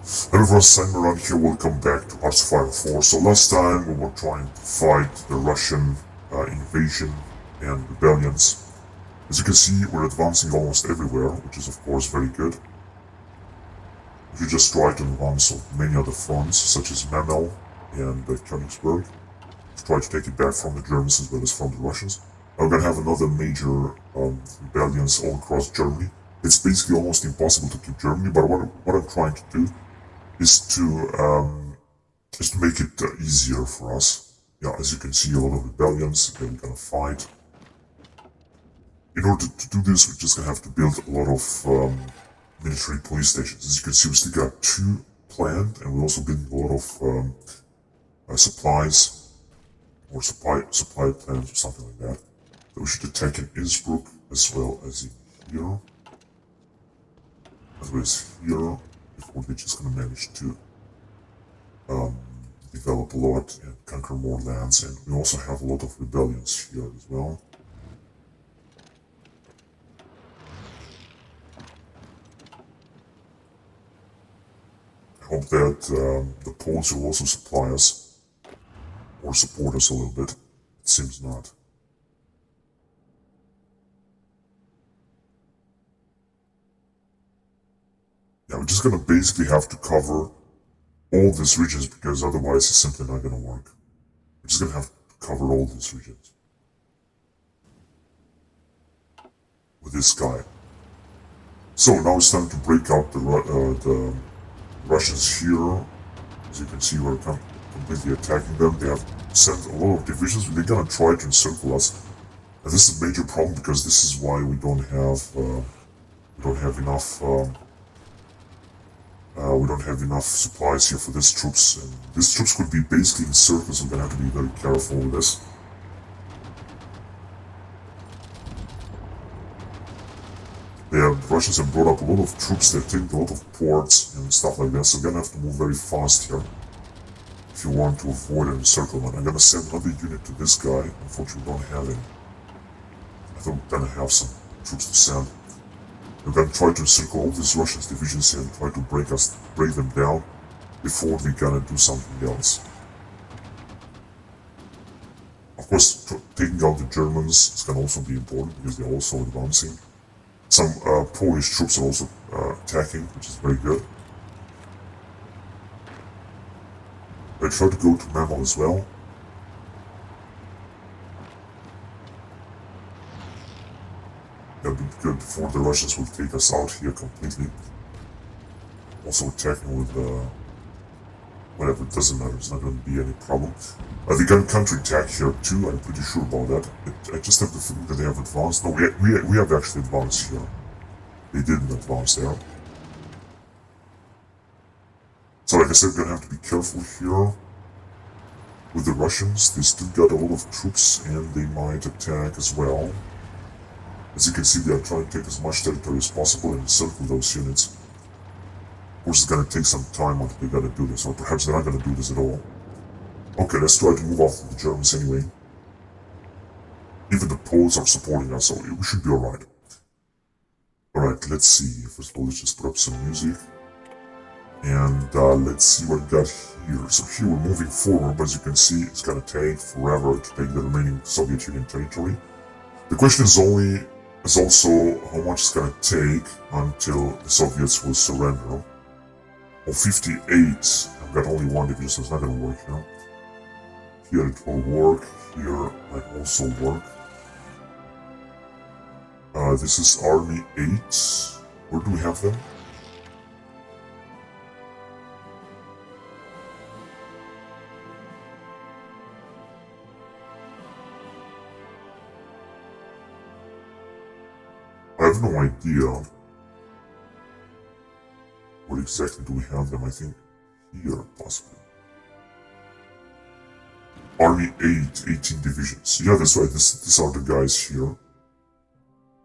And everyone's time around here, welcome back to Hearts of Fire 4. So last time we were trying to fight the Russian invasion and rebellions. As you can see, we're advancing almost everywhere, which is of course very good. If you just try to advance on many other fronts, such as Memel and Königsberg, try to take it back from the Germans as well as from the Russians. We're gonna have another major rebellions all across Germany. It's basically almost impossible to keep Germany, but what I'm trying to do is to make it easier for us. Yeah, as you can see, a lot of rebellions that we're gonna fight. In order to do this, we're just gonna have to build a lot of military police stations. As you can see, we still got 2 planned, and we're also building a lot of supplies or supply plans or something like that. So we should attack in Innsbruck as well as in here, as well as here, before they're just gonna manage to develop a lot and conquer more lands. And we also have a lot of rebellions here as well. I hope that the Poles will also supply us or support us a little bit. It seems not. Yeah, we're just gonna basically have to cover all these regions because otherwise it's simply not gonna work. We're just gonna have to cover all these regions with this guy. So now it's time to break out the Russians here. As you can see, we're completely attacking them. They have sent a lot of divisions, but they're gonna try to encircle us. And this is a major problem because this is why we don't have enough. We don't have enough supplies here for these troops, and these troops could be basically encircled, so we're gonna have to be very careful with this. The Russians have brought up a lot of troops. They're taking a lot of ports and stuff like that, so we're gonna have to move very fast here if you want to avoid an encirclement. I'm gonna send another unit to this guy. Unfortunately, we don't have any. I thought we're gonna have some troops to send. We're gonna try to encircle all these Russian divisions here and try to break them down before they're gonna do something else. Of course, taking out the Germans is gonna also be important because they're also advancing. Some Polish troops are also attacking, which is very good. I try to go to Memel as well. That'd be good before the Russians will take us out here completely. Also attacking with whatever, it doesn't matter, it's not going to be any problem. They can counterattack here too, I'm pretty sure about that. I just have the feeling that they have advanced. No, we have actually advanced here. They didn't advance there. So like I said, we're gonna have to be careful here with the Russians. They still got a lot of troops and they might attack as well. As you can see, they are trying to take as much territory as possible and encircle those units. Of course, it's gonna take some time until they're gonna do this, or perhaps they're not gonna do this at all. Okay, let's try to move off the Germans anyway. Even the Poles are supporting us, so we should be alright. Alright, let's see. First of all, let's just put up some music. And let's see what we got here. So here we're moving forward, but as you can see, it's gonna take forever to take the remaining Soviet Union territory. The question is also how much it's gonna take until the Soviets will surrender. Oh, 58. I've got only 1 division, so it's not gonna work here. Here it will work. Here might also work. This is Army 8. Where do we have them? I have no idea. Where exactly do we have them? I think here, possibly. Army 8, 18 divisions. Yeah, that's right. These are the guys here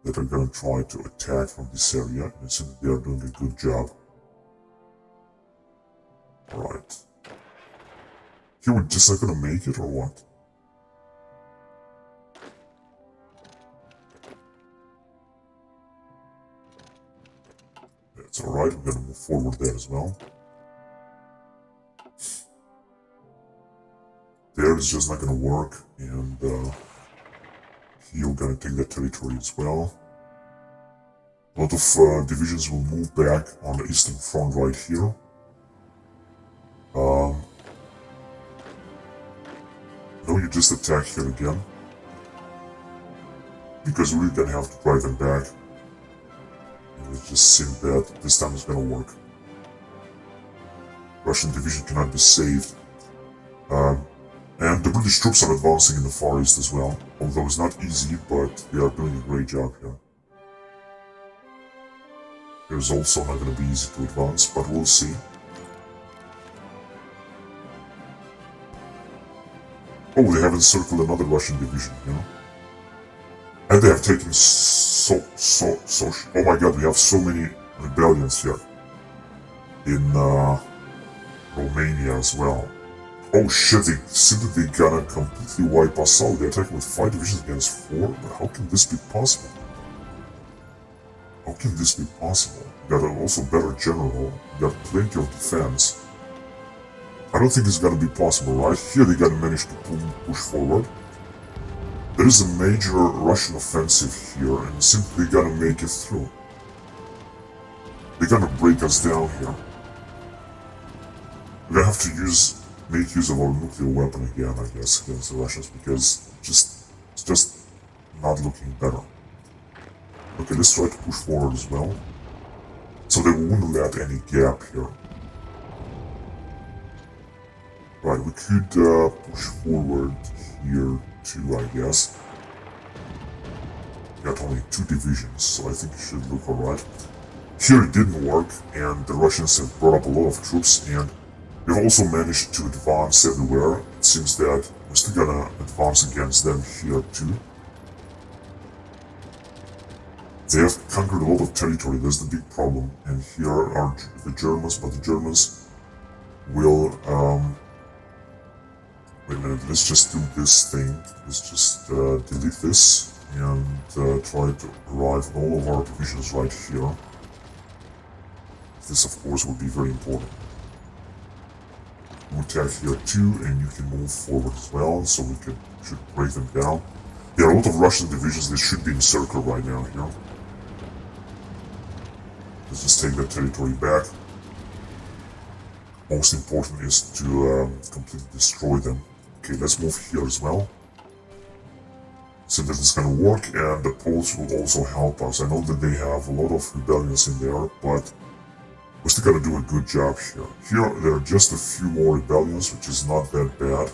that are gonna try to attack from this area. And it seems they are doing a good job. Alright. Here we're just not gonna make it, or what? That's alright, we're gonna move forward there as well. there is just not gonna work, and you're gonna take that territory as well. A lot of divisions will move back on the eastern front right here. No, you just attack here again, because we're gonna have to drive them back. And it just seemed that this time it's gonna work. Russian division cannot be saved. And the British troops are advancing in the Far East as well, although it's not easy, but they are doing a great job here. It's also not going to be easy to advance, but we'll see. Oh, they have encircled another Russian division, you know? And they have taken oh my god, we have so many rebellions here. In Romania as well. Oh shit, they seem that they gonna completely wipe us out. They're attacking with 5 divisions against 4, but how can this be possible? How can this be possible? You got also better general, you got plenty of defense. I don't think it's gonna be possible, right? Here they gotta manage to push forward. There is a major Russian offensive here, and simply gotta make it through. They're gonna break us down here. We're gonna have to make use of our nuclear weapon again, I guess, against the Russians, because it's just not looking better. Okay, let's try to push forward as well, so they won't let any gap here. Right, we could push forward here too, I guess. We got only 2 divisions, so I think it should look alright. Here it didn't work, and the Russians have brought up a lot of troops, and they've also managed to advance everywhere. It seems that we're still gonna advance against them here too. They have conquered a lot of territory, that's the big problem. And here are the Germans, but the Germans will... wait a minute, let's just do this thing. Let's just delete this and try to arrive in all of our divisions right here. This, of course, will be very important. We'll attack here too, and you can move forward as well, so we should break them down. There are a lot of Russian divisions that should be in circle right now here. Let's just take that territory back. Most important is to completely destroy them. Okay, let's move here as well. So that it's gonna work, and the Poles will also help us. I know that they have a lot of rebellions in there, but we're still gonna do a good job here. Here, there are just a few more rebellions, which is not that bad.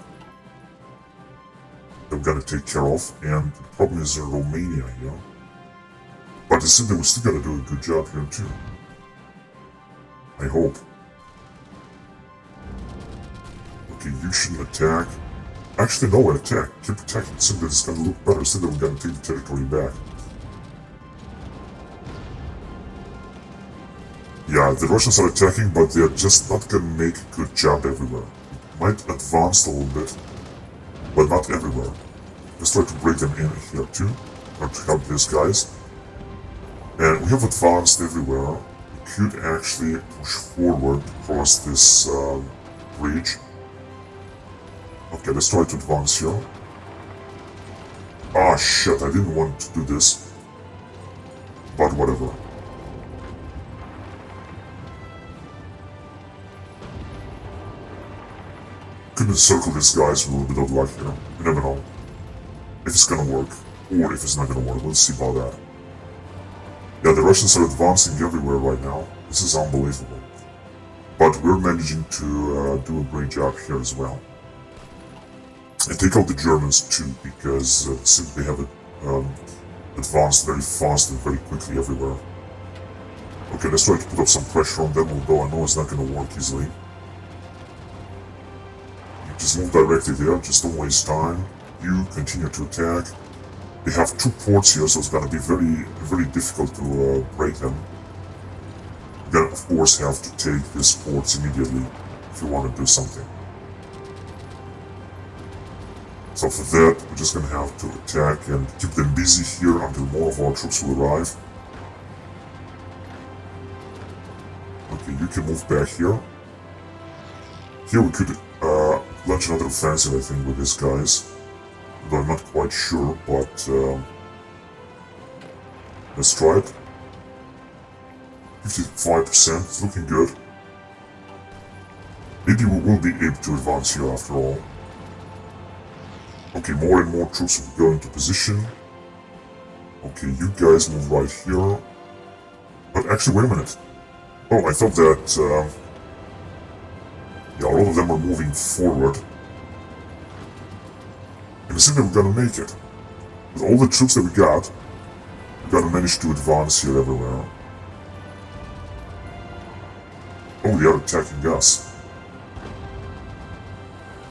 That we're gonna take care of, and the problem is in Romania here. But it seems that we're still gonna do a good job here too. I hope. Okay, you shouldn't attack. Actually, no, attack. Keep attacking. It seems that it's gonna look better. It seems that we're gonna take the territory back. Yeah, the Russians are attacking, but they're just not gonna make a good job everywhere. Might advance a little bit, but not everywhere. Let's try to break them in here too, or to help these guys. And we have advanced everywhere. We could actually push forward across this bridge. Okay, let's try to advance here. Ah, shit, I didn't want to do this. But whatever. Could encircle these guys with a little bit of luck here. You never know if it's gonna work, or if it's not gonna work. We'll see about that. Yeah, the Russians are advancing everywhere right now. This is unbelievable. But we're managing to do a great job here as well. And take out the Germans too, because since they have advanced very fast and very quickly everywhere. Okay, let's try to put up some pressure on them, although I know it's not gonna work easily. Just move directly there, just don't waste time. You continue to attack. They have 2 ports here, so it's gonna be very, very difficult to break them. You're gonna, of course, have to take these ports immediately if you want to do something. So for that, we're just gonna have to attack and keep them busy here until more of our troops will arrive. Okay, you can move back here. Here we could launch another offensive, I think, with these guys. Though I'm not quite sure, but let's try it. 55%, it's looking good. Maybe we will be able to advance here after all. Okay, more and more troops will go into position. Okay, you guys move right here. But actually, wait a minute. Oh, I thought that, yeah, a lot of them are moving forward. And I think that we're gonna make it. With all the troops that we're gonna manage to advance here everywhere. Oh, they are attacking us.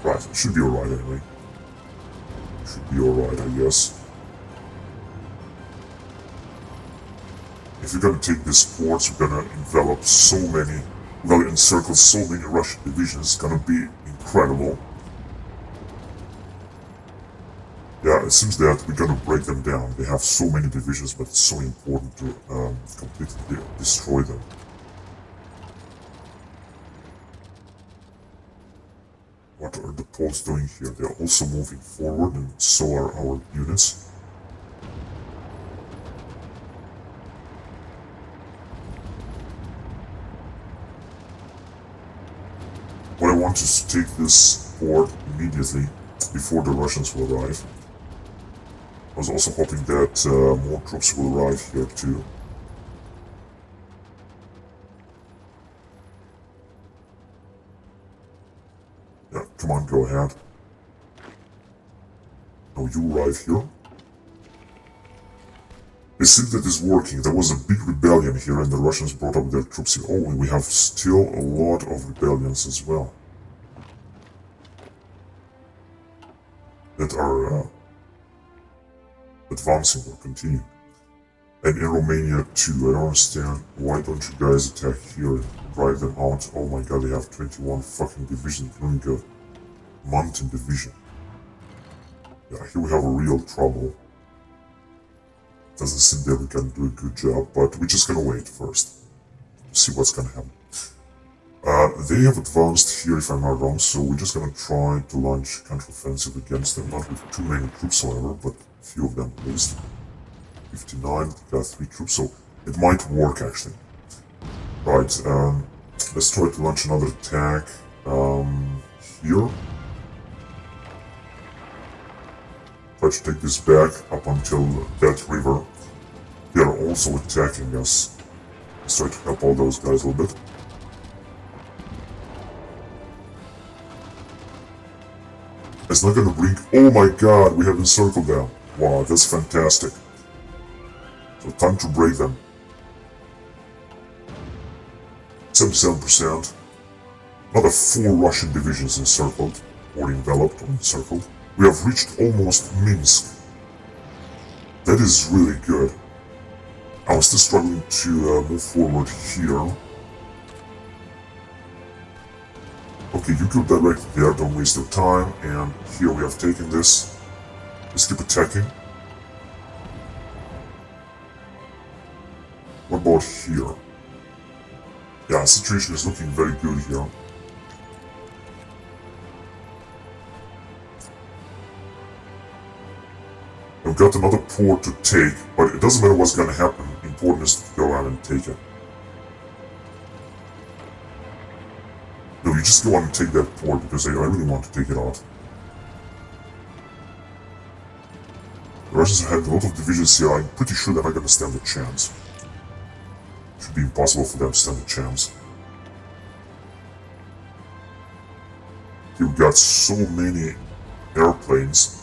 Right, it should be alright anyway. Should be alright, I guess. If we're gonna take this port, we're gonna envelop so many, we're gonna encircle so many Russian divisions, it's gonna be incredible. Yeah, it seems that we're gonna break them down. They have so many divisions, but it's so important to completely destroy them. What are the Poles doing here? They're also moving forward, and so are our units. What I want is to take this port immediately, before the Russians will arrive. I was also hoping that more troops will arrive here too. Yeah, come on, go ahead. Now you arrive here. I think that is working. There was a big rebellion here and the Russians brought up their troops here. Oh, and we have still a lot of rebellions as well. That are advancing or continuing. And in Romania too, I don't understand. Why don't you guys attack here and drive them out? Oh my god, they have 21 fucking divisions, including a mountain division. Yeah, here we have a real trouble. Doesn't seem that we can do a good job, but we're just gonna wait first. See what's gonna happen. They have advanced here, if I'm not wrong, so we're just gonna try to launch counteroffensive against them. Not with too many troops, however, but a few of them at least. 59, got 3 troops, so it might work actually. Right, let's try to launch another attack here. Try to take this back up until that river. They are also attacking us. Let's try to help all those guys a little bit. It's not gonna bring... Oh my god, we have encircled them. Wow, that's fantastic. So time to break them. 77%. Another 4 Russian divisions encircled, or enveloped, or encircled. We have reached almost Minsk. That is really good. I was still struggling to move forward here. Okay, you go directly there, don't waste your time. And here we have taken this. Let's keep attacking. What about here? Yeah, the situation is looking very good here. We've got another port to take, but it doesn't matter what's gonna happen. Important is to go out and take it. No, you just go on and take that port because I really want to take it out. The Russians have a lot of divisions here. I'm pretty sure they're not gonna stand a chance. It should be impossible for them to stand a chance. Here we got so many airplanes.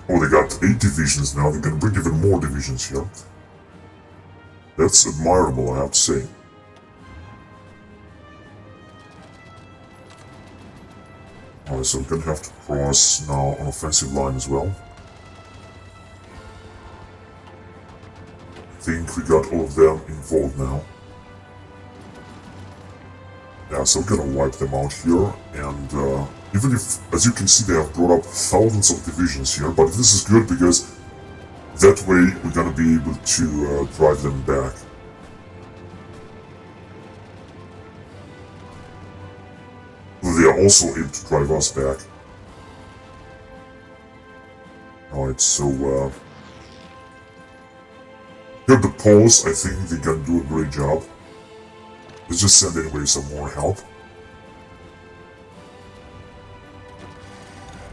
Oh, they got 8 divisions now. They're gonna bring even more divisions here. That's admirable, I have to say. Alright, so we're gonna have to cross now an offensive line as well. I think we got all of them involved now. Yeah, so we're gonna wipe them out here, and even if, as you can see, they have brought up thousands of divisions here, but this is good because that way we're gonna be able to drive them back. they're also able to drive us back. Alright, so here the Poles, I think they can do a great job. Let's just send anyway some more help.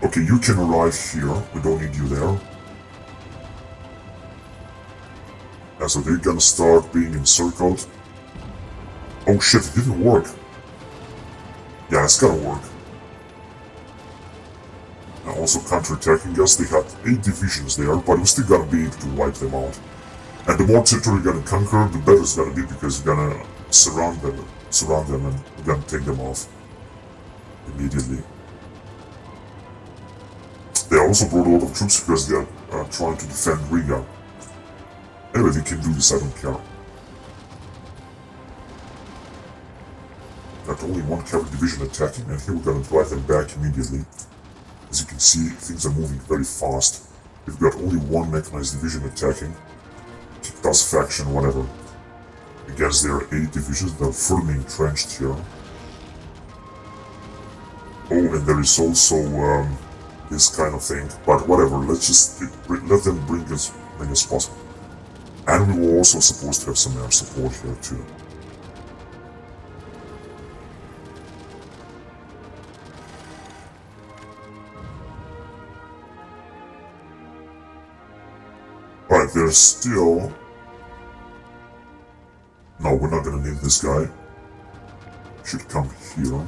Okay, you can arrive here. We don't need you there. Yeah, so they're gonna start being encircled. Oh shit, it didn't work. Yeah, it's gotta work. And also counterattacking us, they had 8 divisions there, but we're still gonna be able to wipe them out. And the more territory you're gonna conquer, the better it's gonna be because you're gonna surround them and you're gonna take them off immediately. They also brought a lot of troops because they are trying to defend Riga. Anyway, they can do this, I don't care. Got only 1 cavalry division attacking, and here we're gonna drive them back immediately. As you can see, things are moving very fast. We've got only 1 mechanized division attacking. Kicktas faction, whatever. Against their 8 divisions that are firmly entrenched here. Oh, and there is also this kind of thing, but whatever, let's just let them bring as many as possible. And we were also supposed to have some air support here too. Alright, there's still... No, we're not gonna need this guy. Should come here.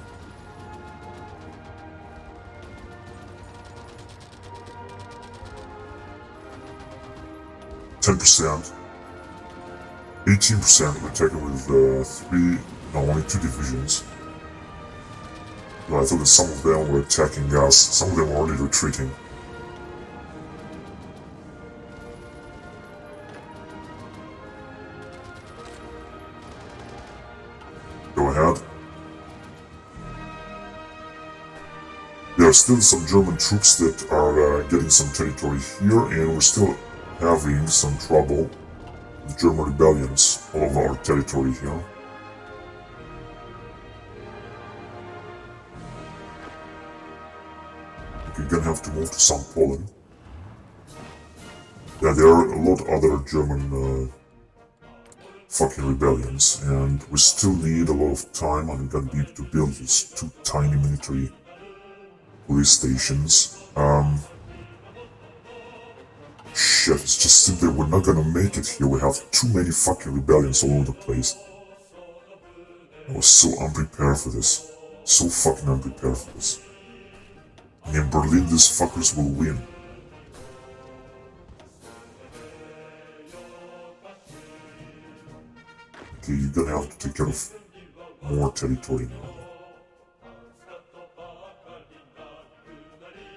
%, 18%, we're attacking with only 2 divisions. No, I thought that some of them were attacking us, some of them were already retreating. Go ahead. There are still some German troops that are getting some territory here, and we're still having some trouble with German rebellions all over our territory here. You're gonna have to move to South Poland. Yeah, there are a lot of other German fucking rebellions, and we still need a lot of time, and we're gonna be able to build these 2 tiny military police stations. Shit, it's just simply we're not gonna make it here. We have too many fucking rebellions all over the place. I was so unprepared for this. So fucking unprepared for this. And in Berlin, these fuckers will win. Okay, you're gonna have to take care of more territory now.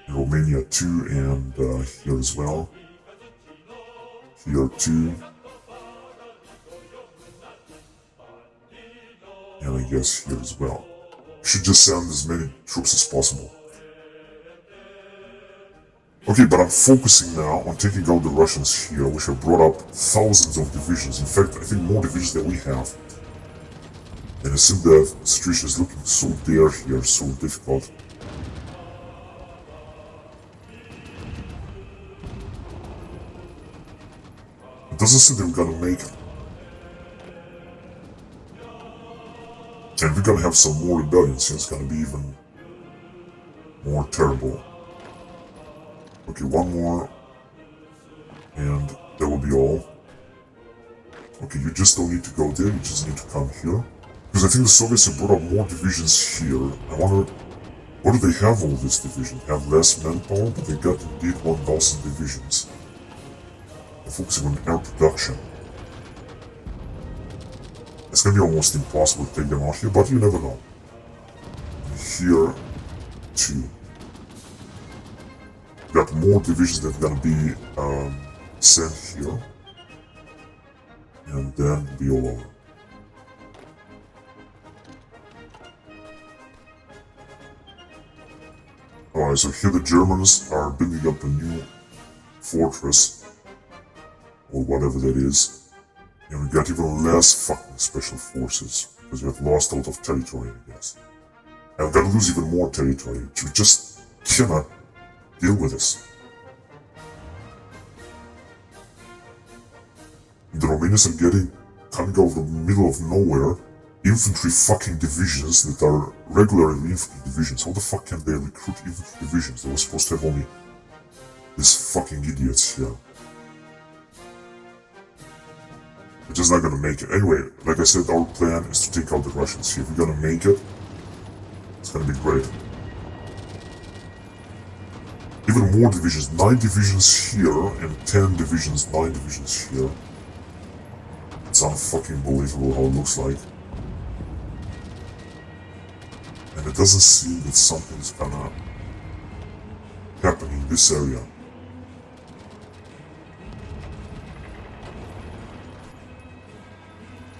In Romania too, and here as well. Here too. And I guess here as well. Should just send as many troops as possible. Okay, but I'm focusing now on taking out the Russians here, which have brought up thousands of divisions. In fact, I think more divisions than we have. And it seems that the situation is looking so dire here, so difficult. It doesn't seem that we're gonna make it. And we're gonna have some more rebellions, and it's gonna be even more terrible. Okay, 1 more, and that will be all. Okay, you just don't need to go there, you just need to come here. Because I think the Soviets have brought up more divisions here. I wonder, what do they have all these divisions? Have less manpower, but they got indeed 1,000 divisions. They're focusing on air production. It's gonna be almost impossible to take them out here, but you never know. And here, too. Got more divisions that are gonna be sent here, and then it'll be all over. Alright, so here the Germans are building up a new fortress, or whatever that is, and we got even less fucking special forces, because we have lost a lot of territory, I guess. And we're gonna lose even more territory. We just cannot deal with this. The Romanians are coming out of the middle of nowhere, infantry fucking divisions that are regularly infantry divisions. How the fuck can they recruit infantry divisions? They were supposed to have only these fucking idiots here. We're just not gonna make it. Anyway, like I said, our plan is to take out the Russians here. If we're gonna make it, it's gonna be great. Even more divisions, 9 divisions here, and 10 divisions, 9 divisions here. It's unfucking believable how it looks like. And it doesn't seem that something's gonna happen in this area.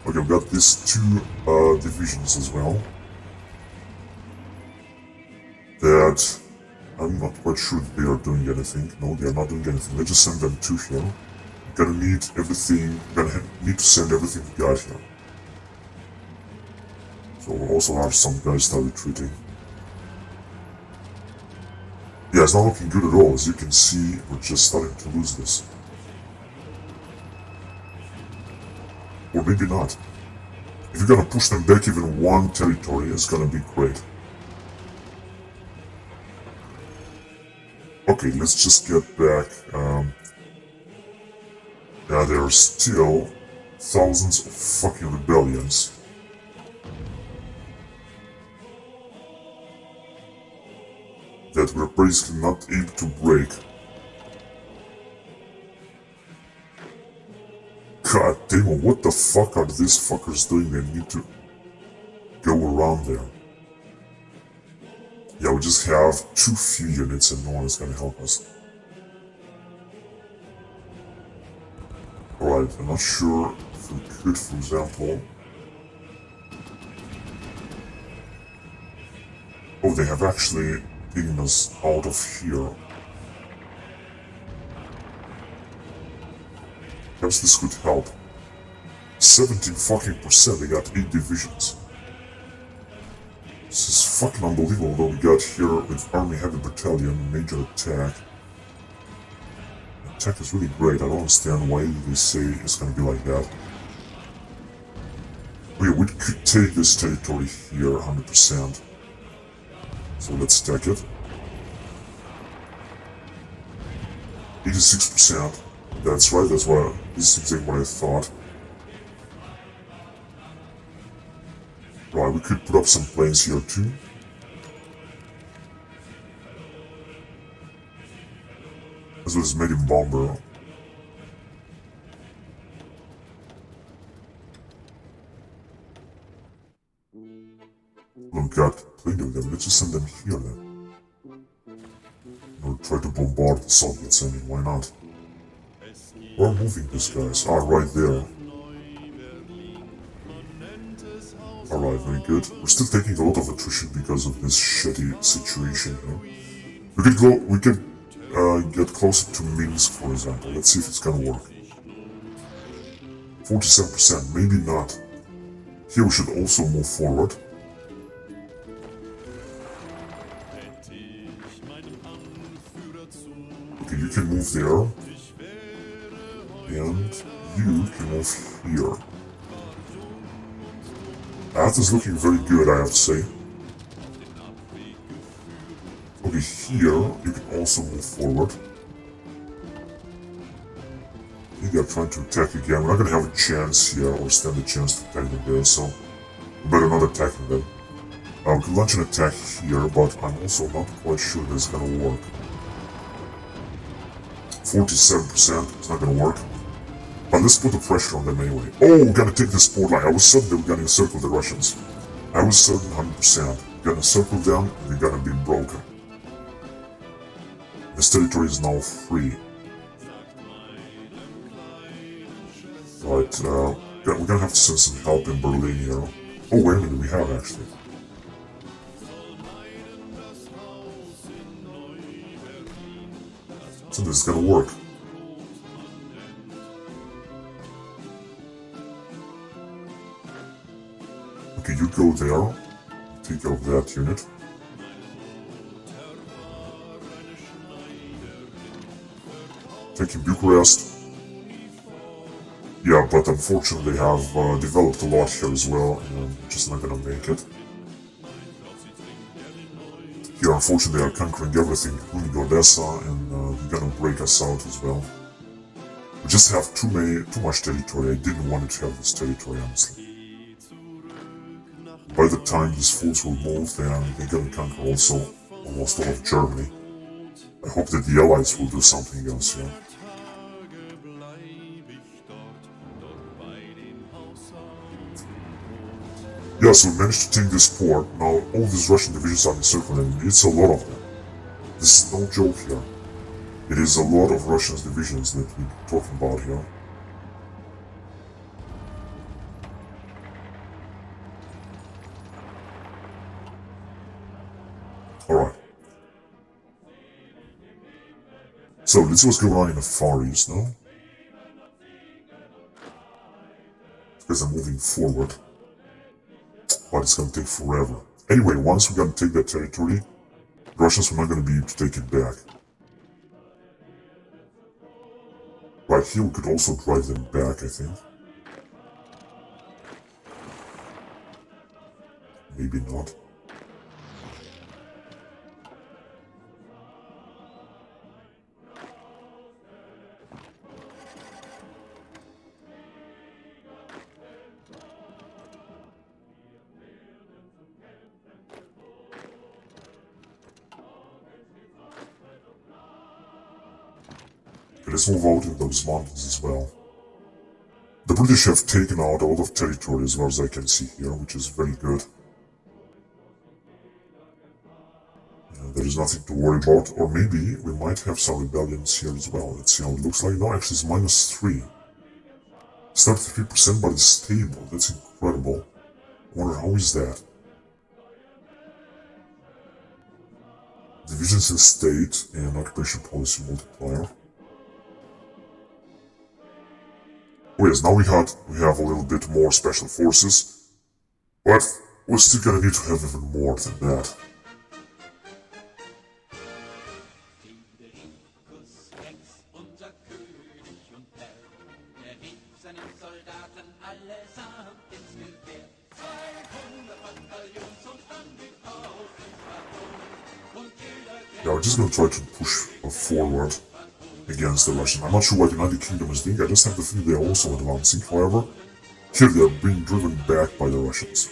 Okay, we've got these 2 divisions as well. That I'm not quite sure if they are doing anything. No, they are not doing anything. Let's just send them 2 here. We're gonna need everything, need to send everything we got here. So we'll also have some guys start retreating. Yeah, it's not looking good at all. As you can see, we're just starting to lose this. Or maybe not. If you're gonna push them back even 1 territory, it's gonna be great. Okay, let's just get back. Yeah, there are still thousands of fucking rebellions. That we're basically not able to break. God damn it, what the fuck are these fuckers doing? They need to go around there. Yeah, we just have too few units and no one is gonna help us. Alright, I'm not sure if we could, for example... Oh, they have actually taken us out of here. Perhaps this could help. 17 fucking %, they got 8 divisions. This is fucking unbelievable what we got here with Army Heavy Battalion, Major Attack. The attack is really great, I don't understand why they say it's gonna be like that. Oh yeah, we could take this territory here 100%. So let's take it. 86%. That's right, this is exactly what I thought. Right, we could put up some planes here too. As well as medium bomber. We've got plenty of them, let's just send them here then. Or try to bombard the Soviets, I mean, why not? We're moving these guys. Ah, right there. Alright, very good. We're still taking a lot of attrition because of this shitty situation here. We could get closer to Minsk, for example. Let's see if it's gonna work. 47%, maybe not. Here we should also move forward. Okay, you can move there. And you can move here. That is looking very good, I have to say. Okay, here you can also move forward. I think they're trying to attack again. We're not gonna have a chance here or stand a chance to attack them there, so we better not attack them. We can launch an attack here, but I'm also not quite sure that it's gonna work. 47%, it's not gonna work. But let's put the pressure on them anyway. Oh, we're gonna take this port line. I was certain they were gonna encircle the Russians. I was certain 100%. We're gonna circle them, and they're gonna be broken. This territory is now free. Right, we're gonna have to send some help in Berlin here. Oh, wait a minute, we have actually. So this is gonna work. Okay, you go there. take care of that unit. Taking Bucharest. Yeah, but unfortunately they have developed a lot here as well, and just not gonna make it. Here, unfortunately, they are conquering everything, including Odessa, and they're gonna break us out as well. We just have too much territory. I didn't want to have this territory, honestly. By the time these fools will move, then they're gonna conquer also almost all of Germany. I hope that the Allies will do something else here. Yeah, so we managed to take this port. Now all these Russian divisions are encircled, and it's a lot of them. This is no joke here. It is a lot of Russian divisions that we're talking about here. Alright. So let's see what's going on in the Far East now. Because I'm moving forward. But it's gonna take forever. Anyway, once we're gonna take that territory, the Russians are not gonna be able to take it back. Right here we could also drive them back, I think. Maybe not. Let's move out in those mountains as well. The British have taken out a lot of territory as far as I can see here, which is very good. There is nothing to worry about, or maybe we might have some rebellions here as well. Let's see how it looks like. No, actually it's -3. It's 33%, but it's stable. That's incredible. I wonder how is that? Divisions in state and occupation policy multiplier. Oh yes, now we have a little bit more special forces, but we're still gonna need to have even more than that. Yeah, we're just gonna try to push forward against the Russian. I'm not sure what the United Kingdom is doing. I just have the feeling they're also advancing. However, here they are being driven back by the Russians.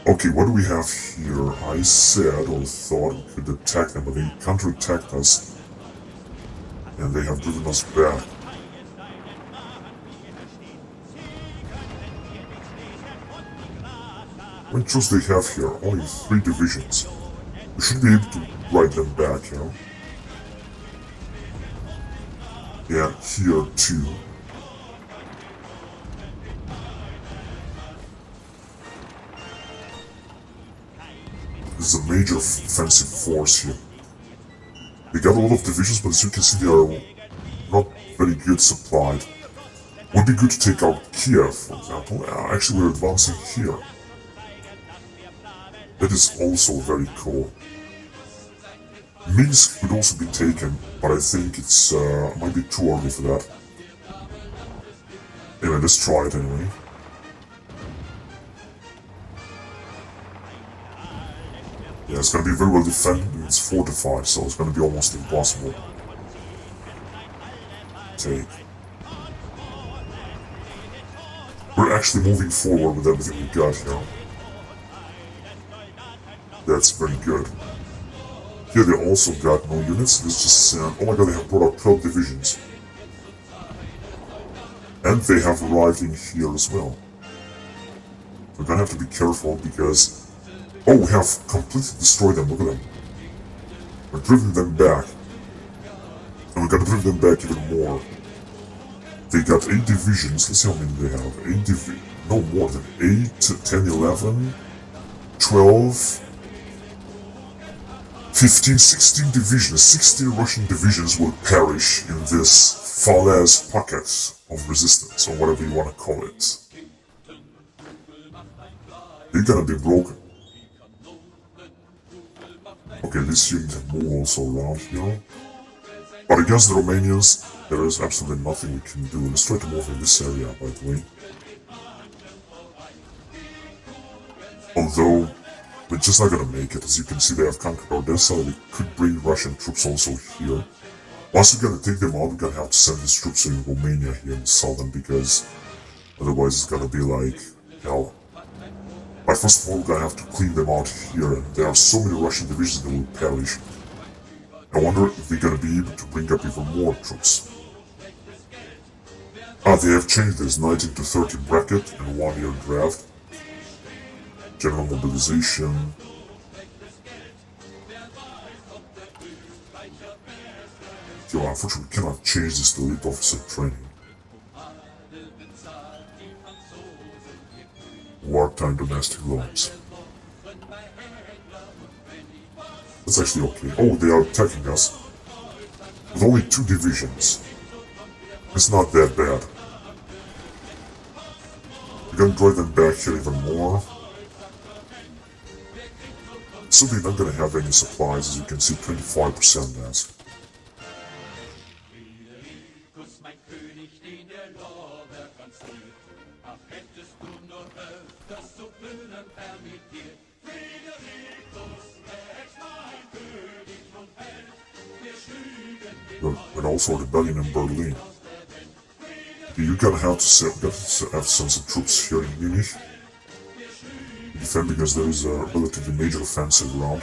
Okay, what do we have here? I said or thought we could attack them, but they counterattacked us. And they have driven us back. How many troops they have here? Only 3 divisions. We should be able to ride them back, you know? Yeah, here too. This is a major offensive force here. They got a lot of divisions, but as you can see, they are not very good supplied. Would be good to take out Kiev, for example. Actually, we're advancing here. That is also very cool. Minsk could also be taken, but I think it's might be too early for that. Anyway, let's try it anyway. Yeah, it's gonna be very well defended and it's fortified, so it's gonna be almost impossible to take. We're actually moving forward with everything we got here. That's very good. Here they also got no units. Let's just send. Oh my god, they have brought out 12 divisions. And they have arrived in here as well. We're gonna have to be careful because... Oh, we have completely destroyed them. Look at them. We're driven them back. And we're gonna drive them back even more. They got 8 divisions. Let's see how many they have. 8 divisions. No more than 8, 10, 11, 12... 15, 16 divisions, 16 Russian divisions will perish in this Falaise pocket of resistance, or whatever you want to call it. They're gonna be broken. this unit have more also around here. But against the Romanians, there is absolutely nothing we can do. Let's try to move in this area, by the way. Although, we're just not gonna make it. As you can see, they have conquered Odessa. We could bring Russian troops also here. Once we're gonna take them out, we're gonna have to send these troops in Romania here in the southern, because otherwise it's gonna be like hell. But first of all, we're gonna have to clean them out here, and there are so many Russian divisions that will perish. I wonder if they're gonna be able to bring up even more troops. They have changed this 19 to 30 bracket and 1-year draft. General mobilization. Yo, unfortunately, we cannot change this to elite officer training. Wartime domestic loans. That's actually okay. Oh, they are attacking us. With only 2 divisions. It's not that bad. We're gonna drive them back here even more. So they're not gonna have any supplies, as you can see, 25% less. And also a rebellion in Berlin. You're gonna have to send some troops here in Munich. Defend, because there is a relatively major offensive around.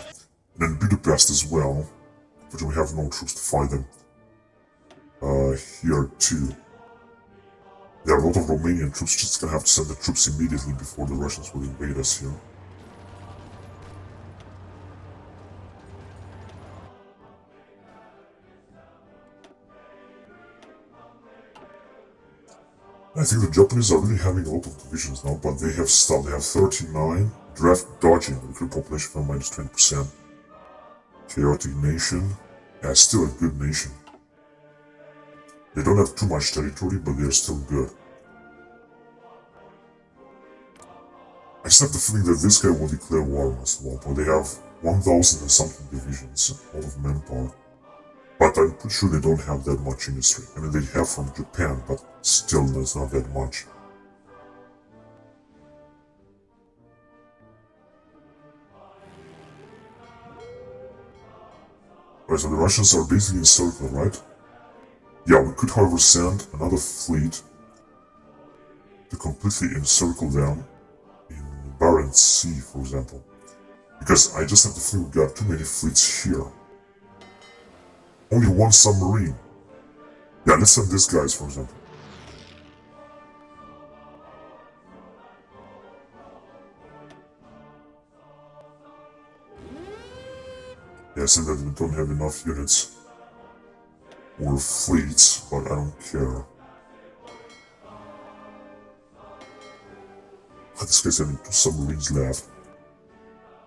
And in Budapest as well, but we have no troops to fight them. Here too. There are a lot of Romanian troops, just gonna have to send the troops immediately before the Russians will invade us here. I think the Japanese are really having a lot of divisions now, but they have stopped. They have 39. Draft dodging, recruit population from minus 20%. Chaotic nation. Yeah, still a good nation. They don't have too much territory, but they're still good. I just have the feeling that this guy will declare war on us at one point. They have 1,000 and something divisions, a lot of manpower. But I'm pretty sure they don't have that much industry. I mean, they have from Japan, but still, there's not that much. Right, so the Russians are basically encircled, right? Yeah, we could, however, send another fleet to completely encircle them in Barents Sea, for example. Because I just have the feeling we got too many fleets here. Only 1 submarine. Yeah, let's send these guys, for example. Yeah, saying that we don't have enough units or fleets, but I don't care. This guy's having 2 submarines left.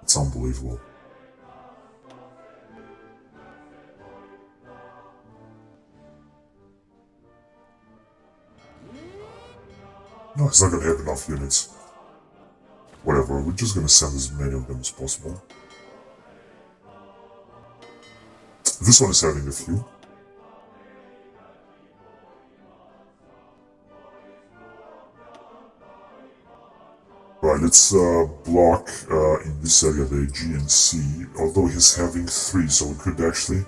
It's unbelievable. No, he's not gonna have enough units. Whatever, we're just gonna send as many of them as possible. This one is having a few. Right, let's block in this area the Aegean Sea, although he's having 3, so we could actually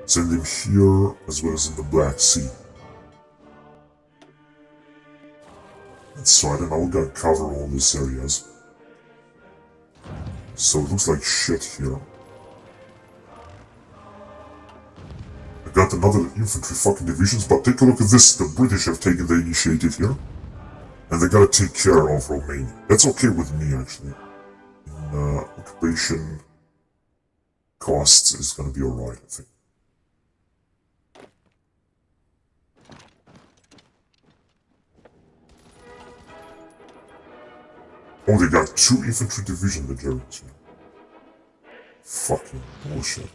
send him here as well as in the Black Sea. That's right, and now we're gonna cover all these areas. So it looks like shit here. I got another infantry fucking divisions, but take a look at this. The British have taken the initiative here. And they gotta take care of Romania. That's okay with me, actually. In occupation costs is gonna be alright, I think. Oh, they got 2 infantry divisions, the Germans. Fucking bullshit.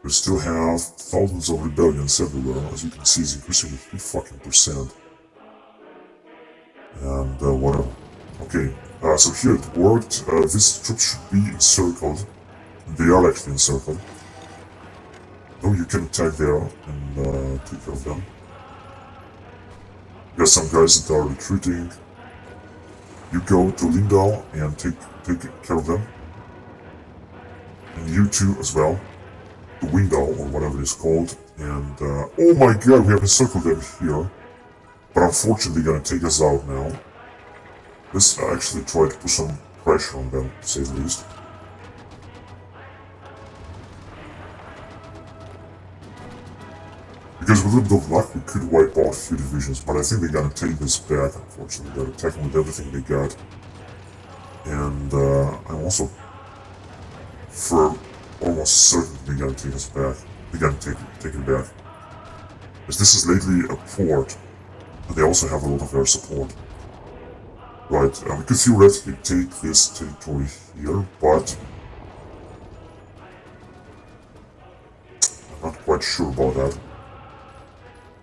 We still have thousands of rebellions everywhere, as you can see, it's increasing with 3 fucking %. And whatever. Okay, so here it worked. These troops should be encircled. They are actually encircled. No, you can attack there and take care of them. There's some guys that are retreating. You go to Lindau and take care of them. And you too as well. The window or whatever it's called. And oh my god, we have encircled them here. But unfortunately they're gonna take us out now. Let's actually try to put some pressure on them, to say the least. Because with a little bit of luck, we could wipe out a few divisions, but I think they're gonna take this back, unfortunately. They're attacking with everything they got. And I'm also for almost certain they're gonna take us back. They're gonna take it back. As this is lately a port, and they also have a lot of air support. Right, we could theoretically take this territory here, but I'm not quite sure about that.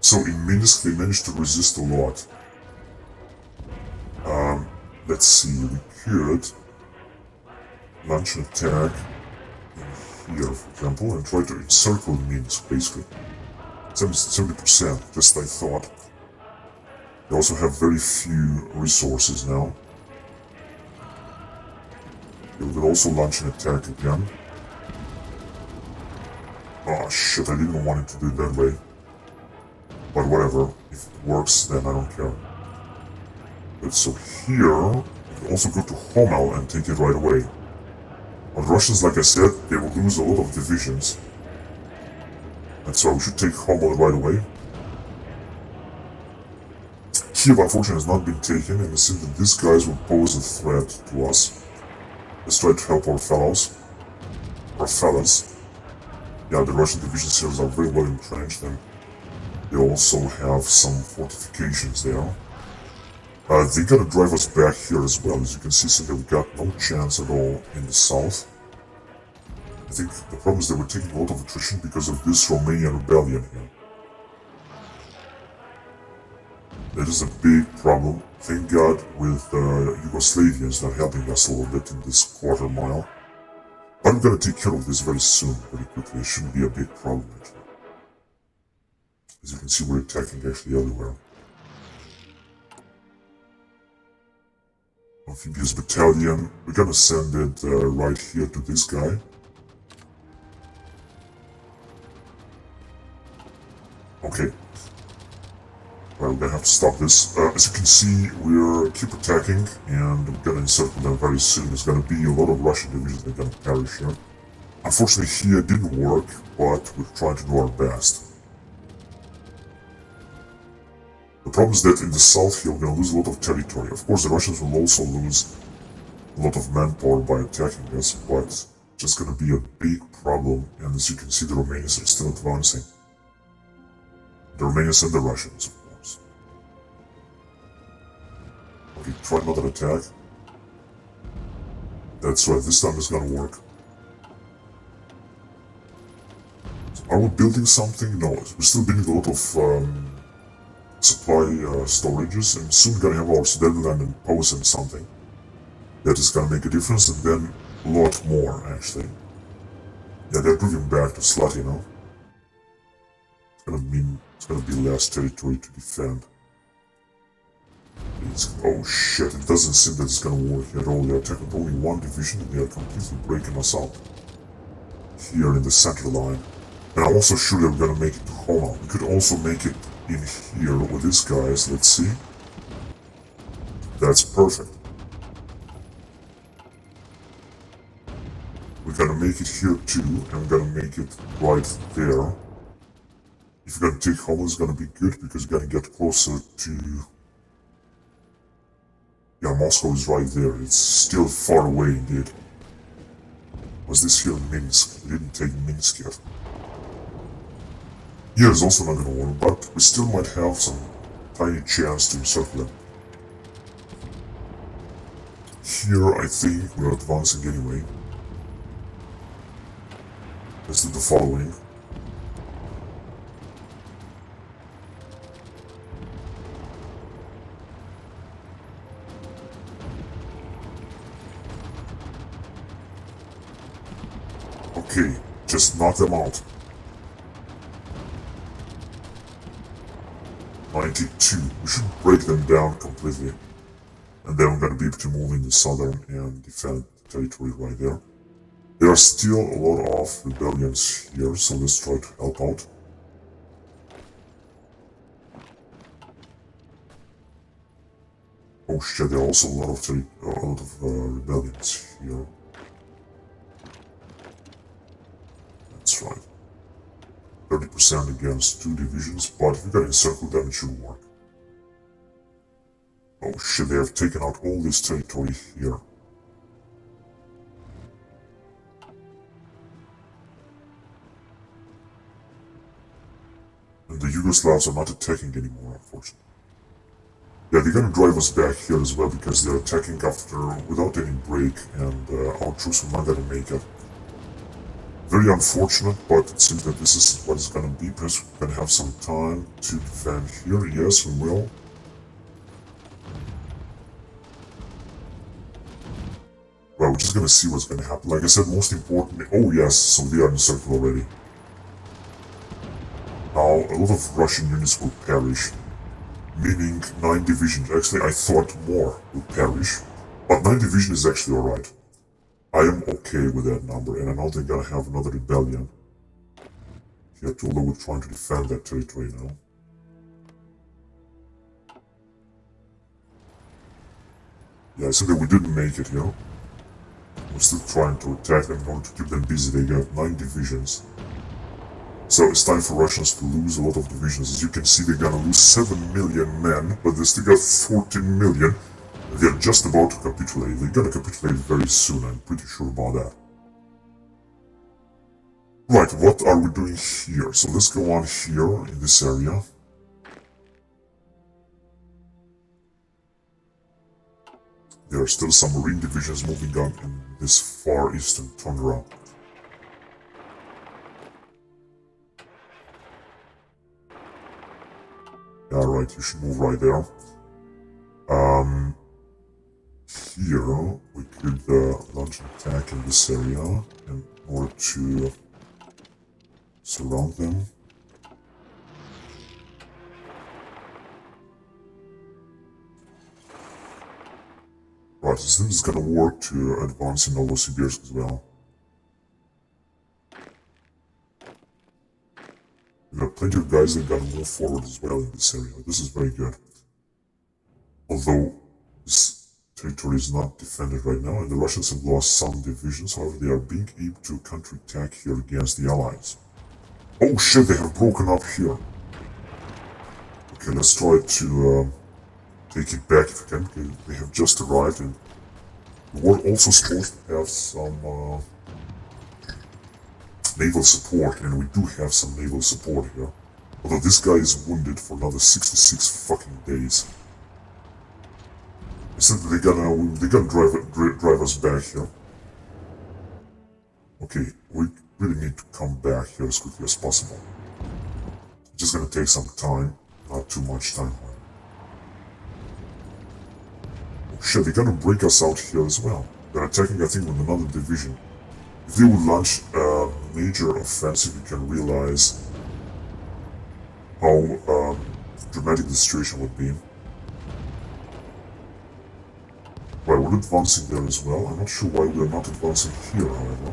So in Minsk they managed to resist a lot. Let's see, we could launch an attack in here, for example, and try to encircle Minsk, basically. 70%, just like I thought. They also have very few resources now. They will also launch an attack again. Oh shit, I didn't want it to do it that way. But whatever, if it works, then I don't care. But so here, we can also go to Homel and take it right away. But the Russians, like I said, they will lose a lot of divisions. And so we should take Homel right away. Kiev, unfortunately, has not been taken, and it seems that these guys will pose a threat to us. Let's try to help our fellows. Our fellas. Yeah, the Russian division series are very well entrenched, and they also have some fortifications there. They gotta drive us back here as well. As you can see, since they've got no chance at all in the south. I think the problem is that we're taking a lot of attrition because of this Romanian rebellion here. That is a big problem. Thank God with Yugoslavians not helping us a little bit in this quarter mile. But I'm gonna take care of this very soon, very quickly. It shouldn't be a big problem, actually. As you can see, we're attacking actually everywhere. Amphibious battalion. We're gonna send it right here to this guy. Okay. Well, we're gonna have to stop this. As you can see, we're keep attacking, and we're gonna encircle them very soon. There's gonna be a lot of Russian divisions that are gonna perish here. Unfortunately, here it didn't work, but we're trying to do our best. The problem is that in the south here, we're gonna lose a lot of territory. Of course, the Russians will also lose a lot of manpower by attacking us, but it's just gonna be a big problem. And as you can see, the Romanians are still advancing. The Romanians and the Russians, of course. Okay, try another attack. That's right, this time it's gonna work. So are we building something? No, we're still building a lot of supply storages, and soon we're gonna have our Sudetenland and Posen something. That is gonna make a difference, and then a lot more, actually. Yeah, they're moving back to Slutty now. It's gonna be less territory to defend. Oh shit, it doesn't seem that it's gonna work at all. They're attacking only one division and they are completely breaking us up. Here in the center line. And I'm also sure that we're gonna make it to Homa. We could also make it in here with these guys, let's see. That's perfect. We're gonna make it here too, and we're gonna make it right there. If you're gonna take Homa, it's gonna be good because you're gonna get closer to... Yeah, Moscow is right there. It's still far away indeed. Was this here Minsk? We didn't take Minsk yet. Here is also not gonna work, but we still might have some tiny chance to encircle them. Here, I think we're advancing anyway. Let's do the following. Okay, just knock them out. 92. We should break them down completely. And then we're gonna be able to move into southern and defend the territory right there. There are still a lot of rebellions here, so let's try to help out. Oh shit, there are also a lot of rebellions here. That's right. 30% against 2 divisions, but if we got encircle them, it should work. Oh shit, they have taken out all this territory here. And the Yugoslavs are not attacking anymore, unfortunately. Yeah, they're gonna drive us back here as well because they're attacking without any break, and our troops are not gonna make it. Very unfortunate, but it seems that this is what it's gonna be. Perhaps we're gonna have some time to defend here. Yes, we will. Well, we're just gonna see what's gonna happen. Like I said, most importantly... Oh yes, so they are encircled already. Now, a lot of Russian units will perish. Meaning 9 divisions. Actually, I thought more will perish. But 9 divisions is actually alright. I am okay with that number, and I know they're gonna have another rebellion. Here, although we're trying to defend that territory now. Yeah, I said that we didn't make it here. We're still trying to attack them in order to keep them busy. They got 9 divisions. So it's time for Russians to lose a lot of divisions. As you can see, they're gonna lose 7 million men, but they still got 14 million. They're just about to capitulate. They're gonna capitulate very soon, I'm pretty sure about that. Right, what are we doing here? So let's go on here in this area. There are still some marine divisions moving on in this far eastern tundra. Yeah, right, you should move right there. Here, we could launch an attack in this area in order to surround them. Right, this is gonna work to advance in Novosibirsk as well. We've got plenty of guys that gotta move forward as well in this area. This is very good. Although this territory is not defended right now, and the Russians have lost some divisions, however they are being able to counterattack here against the Allies. Oh shit, they have broken up here. Okay, let's try to take it back if we can. They have just arrived, and the war also supposed to have some naval support, and we do have some naval support here. Although this guy is wounded for another 66 fucking days. I said that they're gonna drive us back here. Okay, we really need to come back here as quickly as possible. It's just gonna take some time, not too much time. Oh shit, they're gonna break us out here as well. They're attacking, I think, with another division. If they would launch a major offensive, you can realize how dramatic the situation would be. Well, we're advancing there as well. I'm not sure why we're not advancing here, however.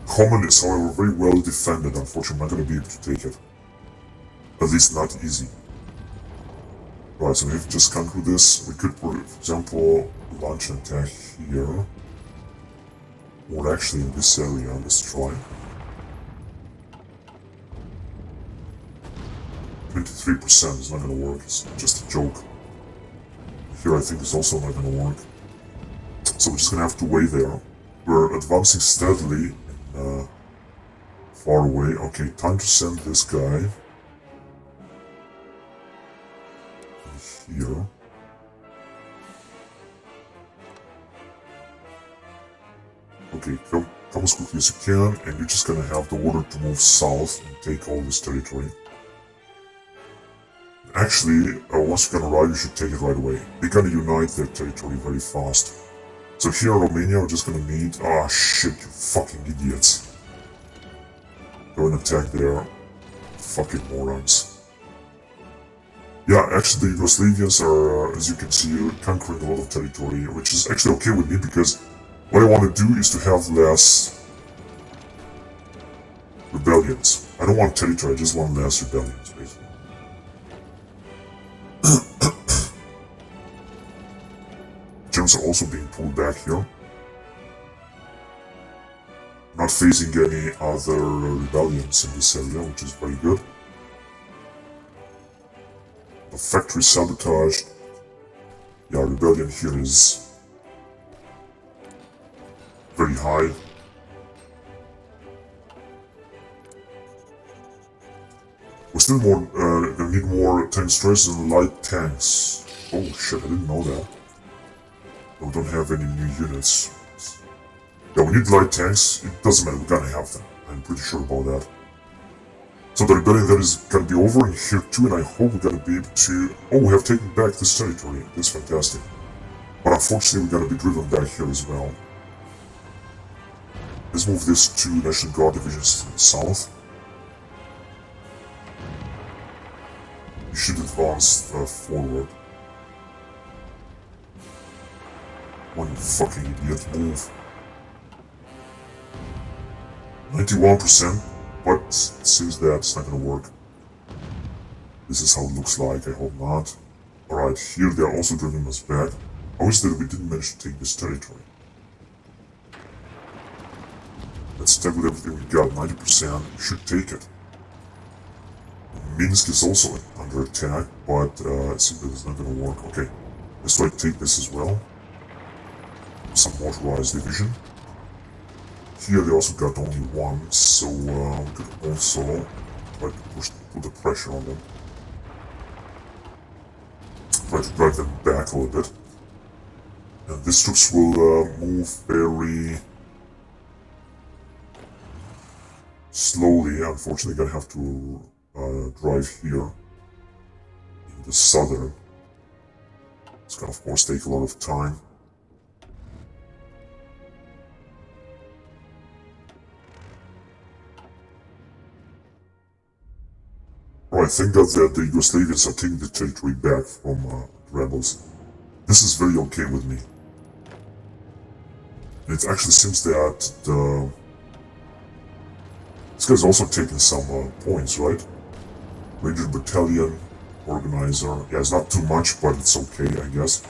Common is, however, very well defended. Unfortunately, I'm not going to be able to take it. At least not easy. Right, so we have just gone through this. We could, for example, launch an attack here. Or actually in this area. Let's try. 23% is not going to work. It's just a joke. Here I think it's also not going to work. So we're just going to have to wait there. We're advancing steadily. Far away. Okay, time to send this guy here. Okay, come as quickly as you can, and you're just gonna have the order to move south and take all this territory. Actually, once you're gonna arrive, you should take it right away. They're gonna unite their territory very fast. So here in Romania, we're just gonna meet. Ah, shit, you fucking idiots. Go and attack there. Fucking morons. Yeah, actually the Yugoslavians are, as you can see, conquering a lot of territory, which is actually okay with me because what I want to do is to have less rebellions. I don't want territory, I just want less rebellions, basically. Germans are also being pulled back here. Not facing any other rebellions in this area, which is very good. The factory sabotaged. Yeah, rebellion here is very high. We're still gonna need more tank destroyers and light tanks. Oh shit, I didn't know that. We don't have any new units. Yeah, we need light tanks. It doesn't matter, we're gonna have them. I'm pretty sure about that. So the rebellion that is gonna be over in here too, and I hope we're gonna be able to... Oh, we have taken back this territory. That's fantastic. But unfortunately, we're gonna be driven back here as well. Let's move this to National Guard divisions to the south. You should advance forward. One fucking idiot, move. 91%, but it seems that it's not gonna work. This is how it looks like, I hope not. Alright, here they are also driving us back. How is it that we didn't manage to take this territory? Let's attack with everything we got, 90%, we should take it. Minsk is also under attack, but it seems that it's not gonna work. Okay, let's try to take this as well. Some motorized division. Here they also got only one, so we could also try to put the pressure on them. Try to drive them back a little bit. And these troops will move very slowly. Unfortunately, gonna have to drive here in the southern. It's gonna, of course, take a lot of time. Alright, thank God that the Yugoslavians are taking the territory back from the rebels. This is very okay with me. And it actually seems that this guy's also taking some points, right? Ranger Battalion, Organizer. Yeah, it's not too much, but it's okay, I guess.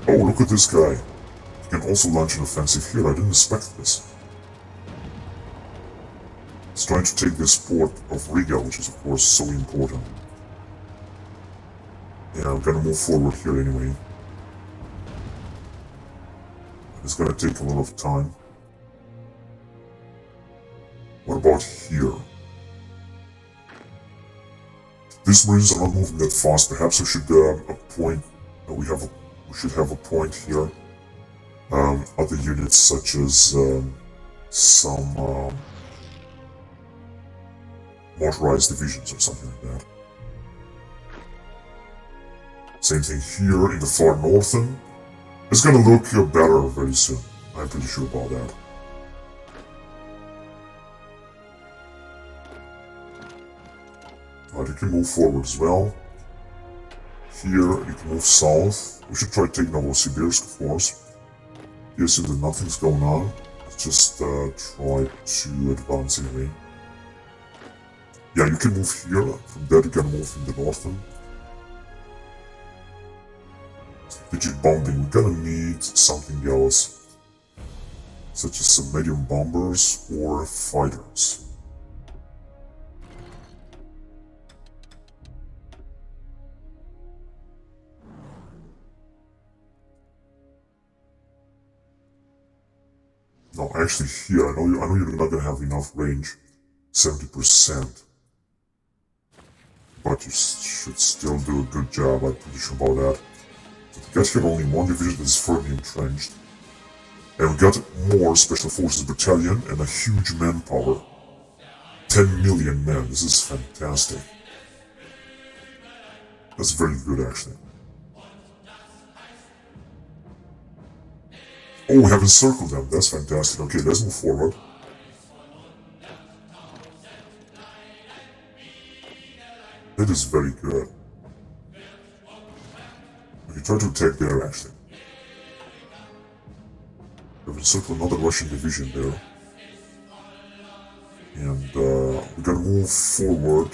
Oh, look at this guy. He can also launch an offensive here. I didn't expect this. He's trying to take this port of Riga, which is, of course, so important. Yeah, I'm gonna move forward here anyway. It's gonna take a lot of time. What about here? These Marines are not moving that fast. Perhaps we should appoint. We should have a point here. Other units such as some motorized divisions or something like that. Same thing here in the far northern. It's gonna look better very soon. I'm pretty sure about that. Alright, you can move forward as well. Here, you can move south. We should try to take Novosibirsk, of course. Here, see that nothing's going on. Let's just try to advance anyway. Yeah, you can move here. From there, you can move in the northern. Strategic bombing. We're gonna need something else, such as some medium bombers or fighters. No, actually here, I know you're not gonna have enough range, 70%. But you should still do a good job, I'm pretty sure about that. So the guys have only one division that is firmly entrenched. And we got more Special Forces Battalion and a huge manpower. 10 million men, this is fantastic. That's very good actually. Oh, we have encircled them, that's fantastic. Okay, let's move forward. That is very good. Okay, try to attack there actually. We have encircled another Russian division there. And we're gonna move forward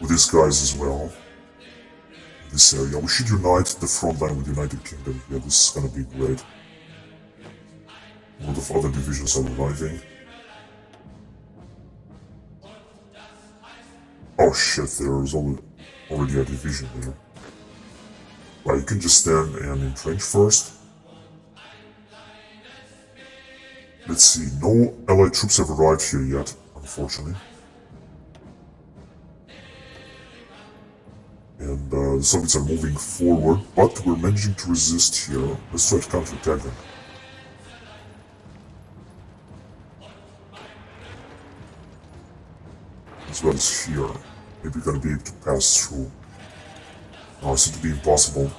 with these guys as well. In this area. We should unite the front line with the United Kingdom here. This is gonna be great. A lot of other divisions are arriving. Oh shit, there is already a division there. Right, you can just stand and entrench first. Let's see, no allied troops have arrived here yet, unfortunately. And the Soviets are moving forward, but we're managing to resist here. Let's try to counterattack them. As well as here. Maybe we're gonna be able to pass through. No, it seems to be impossible.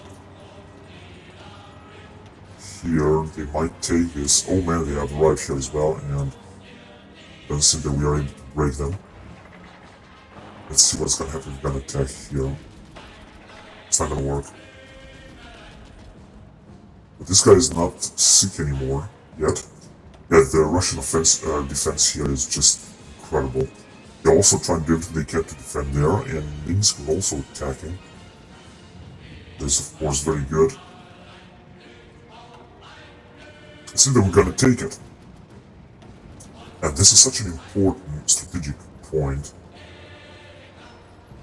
Here, they might take this. Oh man, they have arrived here as well, and it doesn't seem that we are able to break them. Let's see what's gonna happen if we're gonna attack here. It's not gonna work. But this guy is not sick anymore yet. Yeah, the Russian defense here is just incredible. They're also trying to do everything they can to defend there, and Minsk is also attacking. This, of course, very good. It seems that we're gonna take it. And this is such an important strategic point.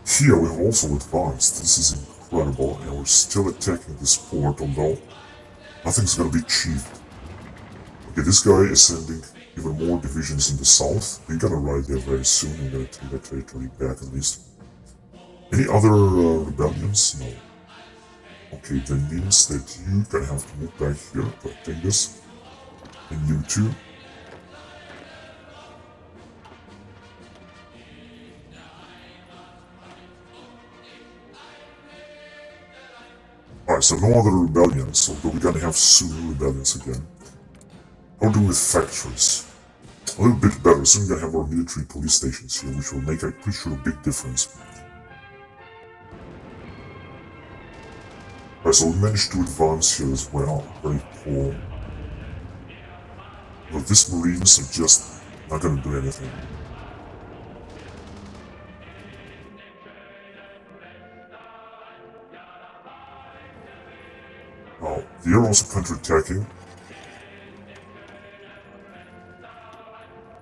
Here we have also advanced. This is incredible, and we're still attacking this port, although nothing's gonna be achieved. Okay, this guy is sending even more divisions in the south. They're gonna arrive there very soon and gonna take that territory back at least. Any other rebellions? No. Okay, that means that you gonna have to move back here to take this. And you too. Alright, so no other rebellions, although we're gonna have soon rebellions again. How do we with factories? A little bit better, soon we're gonna have our military police stations here, which will make, I'm pretty sure, a big difference. Alright, so we managed to advance here as well, very cool. But these marines are just not gonna do anything. Now, they are also counterattacking.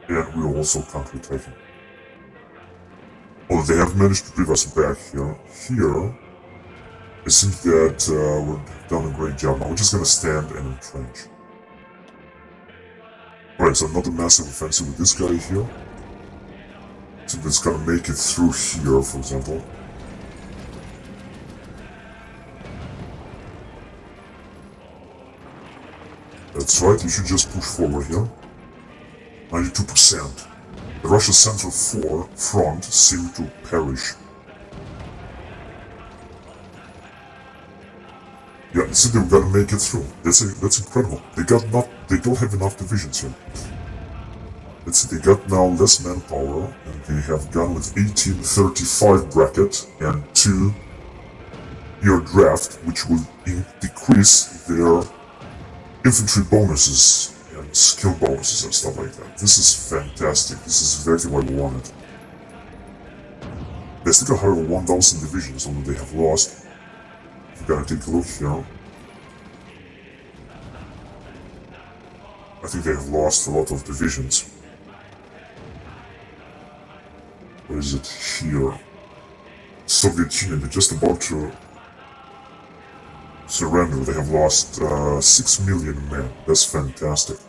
And we are also counterattacking. Although they have managed to bring us back here. Here, it seems that we've done a great job. Now we're just gonna stand and entrench. Alright, so another massive offensive with this guy here. So that's gonna make it through here, for example. That's right, you should just push forward here. 92%. The Russian Central Front seemed to perish. Yeah, see, they've got to make it through. That's incredible. They don't have enough divisions here. Let's see, they got now less manpower, and they have gone with 1835 bracket and 2-year draft, which will decrease their infantry bonuses and skill bonuses and stuff like that. This is fantastic. This is exactly what we wanted. They still got over 1,000 divisions, although they have lost. We're gonna take a look here. I think they have lost a lot of divisions. Where is it? Here. Soviet Union, they're just about to surrender. They have lost 6 million men. That's fantastic.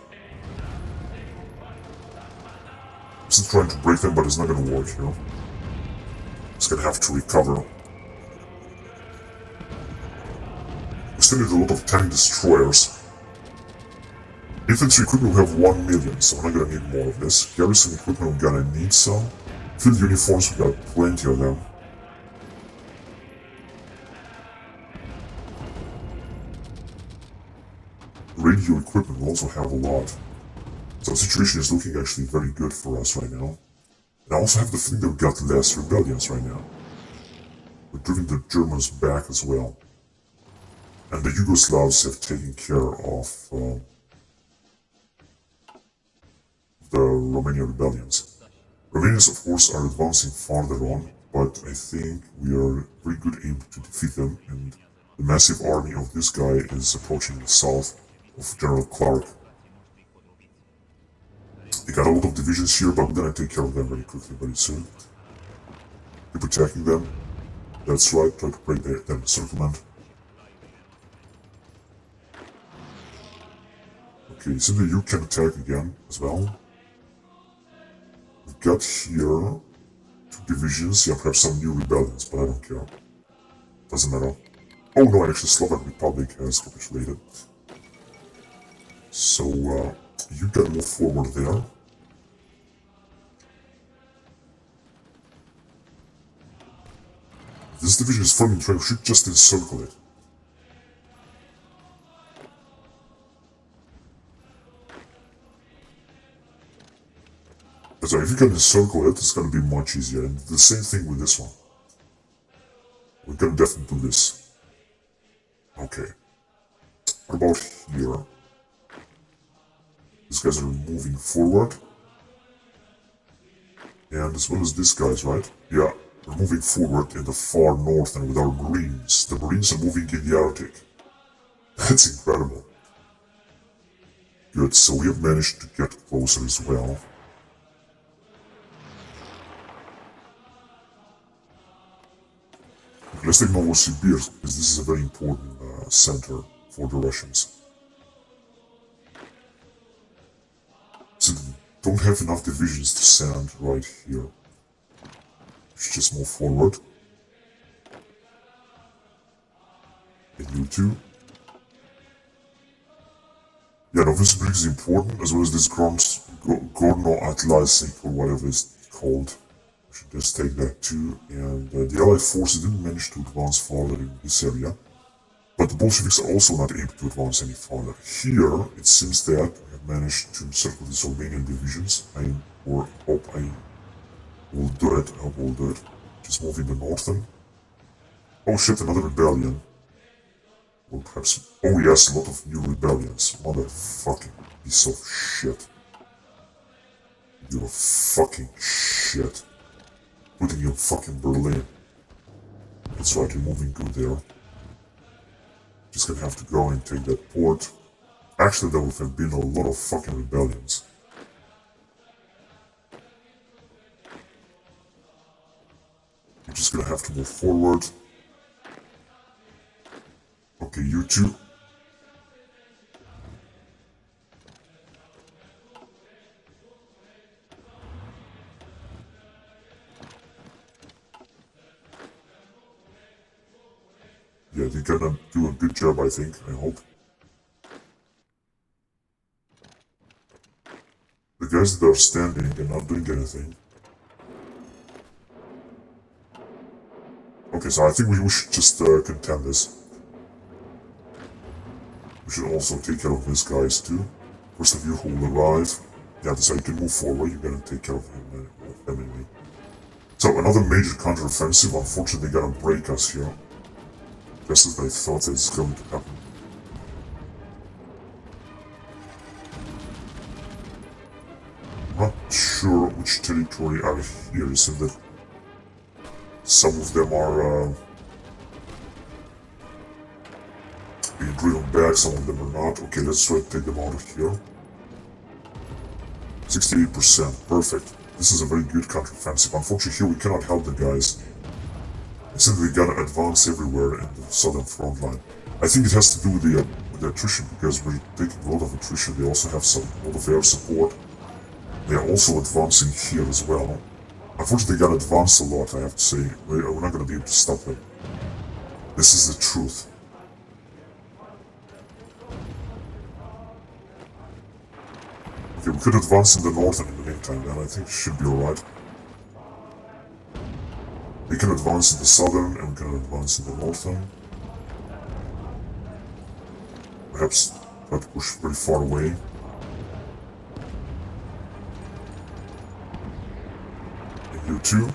I'm still trying to break them, but it's not gonna work here. It's gonna have to recover. We still need a lot of tank destroyers. Infantry equipment we have 1 million, so we're not gonna need more of this. Garrison equipment we're gonna need some. Field uniforms we got plenty of them. Radio equipment we also have a lot. So the situation is looking actually very good for us right now. And I also have the feeling that we got less rebellions right now. We're driving the Germans back as well. And the Yugoslavs have taken care of the Romanian rebellions. Romanians, of course, are advancing farther on, but I think we are very good able to defeat them, and the massive army of this guy is approaching the south of General Clark. They got a lot of divisions here, but we're gonna take care of them very quickly, very soon. Keep attacking them. That's right, try to break their encirclement. Okay, so you can attack again as well. We've got here 2 divisions, yeah, perhaps some new rebellions, but I don't care. Doesn't matter. Oh no, actually Slovak Republic has capitulated. So, you can move forward there. This division is forming trade, we should just encircle it. So if you can encircle it, it's gonna be much easier, and the same thing with this one. We can definitely do this. Okay. What about here? These guys are moving forward. And as well as these guys, right? Yeah, we're moving forward in the far north and with our Marines. The Marines are moving in the Arctic. That's incredible. Good, so we have managed to get closer as well. Okay, let's take Novosibirsk, because this is a very important center for the Russians. So don't have enough divisions to send right here. Let's just move forward. And you too. Yeah, Novosibirsk is important, as well as this Gorno Atlasik, or whatever it's called. We should just take that too. And the Allied forces didn't manage to advance farther in this area. But the Bolsheviks are also not able to advance any farther. Here, it seems that we have managed to encircle these Romanian divisions. I hope I will do it. I hope we'll do it. Just move in the northern. Oh shit, another rebellion. Or perhaps... Oh yes, a lot of new rebellions. Motherfucking piece of shit. You're fucking shit. Putting you in fucking Berlin. That's right, you're moving good there. Just gonna have to go and take that port. Actually, there would have been a lot of fucking rebellions. We're just gonna have to move forward. Okay, you two. Yeah, they're gonna do a good job, I think, I hope. The guys that are standing and not doing anything. Okay, so I think we should just contend this. We should also take care of these guys too. First of you who will arrive. Yeah, so you can move forward, you're gonna take care of him anyway. So another major counteroffensive, unfortunately they're gonna break us here. Just as I thought it's going to happen. Not sure which territory are here, is it that some of them are being driven back, some of them are not. Okay, let's try to take them out of here. 68%, perfect. This is a very good counteroffensive. Unfortunately here we cannot help the guys. Since we gotta advance everywhere in the southern front line. I think it has to do with the attrition, because we're taking a lot of attrition. They also have a lot of air support. They are also advancing here as well. Unfortunately, they got advanced a lot, I have to say. We're not gonna be able to stop them. This is the truth. Okay, we could advance in the northern in the meantime, then I think it should be alright. We can advance in the southern and we can advance in the northern. Perhaps try to push very far away. And you too.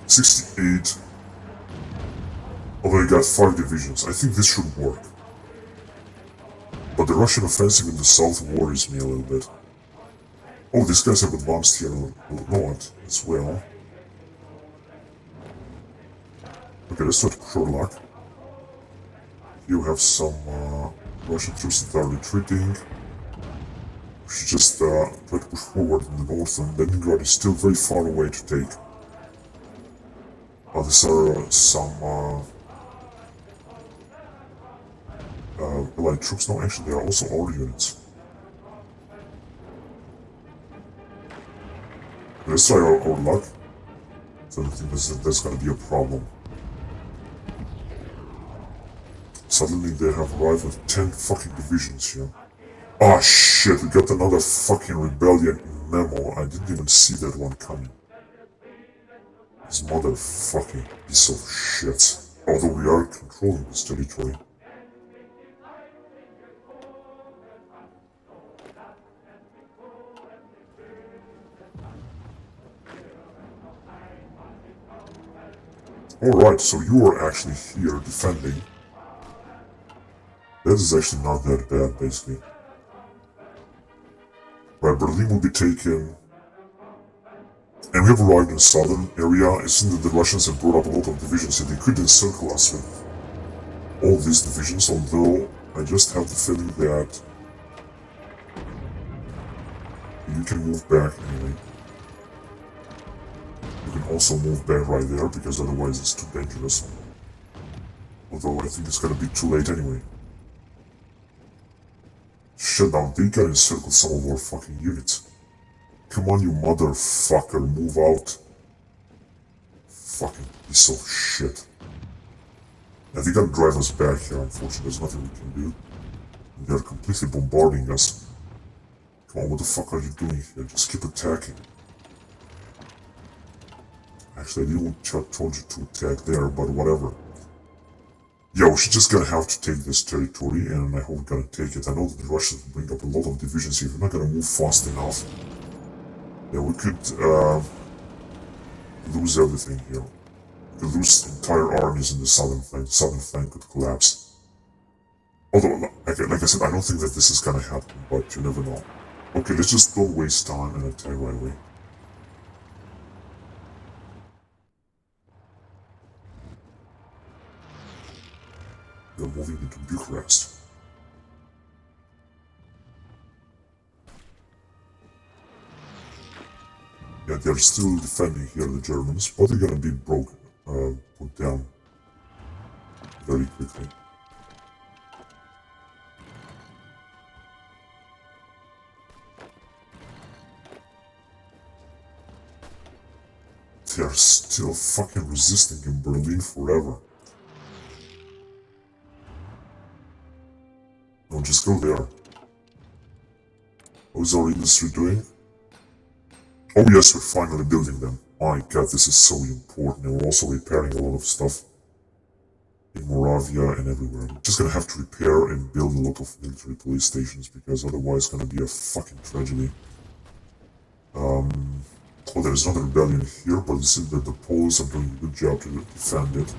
68. Although I got 5 divisions, I think this should work. But the Russian offensive in the south worries me a little bit. Oh, these guys have advanced here north as well. Okay, let's try to push our luck. You have some Russian troops that are retreating. We should just try to push forward in the north, and Leningrad is still very far away to take. These are some allied troops. No, actually, they are also our units. Let's try our luck. So I don't think that's gonna be a problem. Suddenly they have arrived with 10 fucking divisions here. Ah shit, we got another fucking rebellion in Memo. I didn't even see that one coming. This motherfucking piece of shit. Although we are controlling this territory. Alright, so you are actually here defending. That is actually not that bad, basically. Right, Berlin will be taken. And we have arrived in the southern area. It seems that the Russians have brought up a lot of divisions and they could encircle us with all these divisions, although I just have the feeling that you can move back anyway. You can also move back right there because otherwise it's too dangerous. Although I think it's gonna be too late anyway. Shut down, they gotta encircle some of our fucking units. Come on, you motherfucker, move out. Fucking piece of shit. Yeah, they gotta drive us back here, unfortunately, there's nothing we can do. They're completely bombarding us. Come on, what the fuck are you doing here? Just keep attacking. Actually, I didn't told you to attack there, but whatever. Yeah, we're just gonna have to take this territory, and I hope we're gonna take it. I know that the Russians will bring up a lot of divisions here. If we're not gonna move fast enough, yeah, we could lose everything here. We could lose entire armies in the southern flank. The southern flank could collapse. Although, like I said, I don't think that this is gonna happen, but you never know. Okay, let's just don't waste time and attack right away. They're moving into Bucharest. Yeah, they're still defending here, the Germans, but they're gonna be put down very quickly. They're still fucking resisting in Berlin forever. No, just go there. How's our industry doing? Oh yes, we're finally building them. My god, this is so important. And we're also repairing a lot of stuff in Moravia and everywhere. We're just gonna have to repair and build a lot of military police stations because otherwise it's gonna be a fucking tragedy. Oh, there's another rebellion here, but it seems that the Poles are doing a good job to defend it.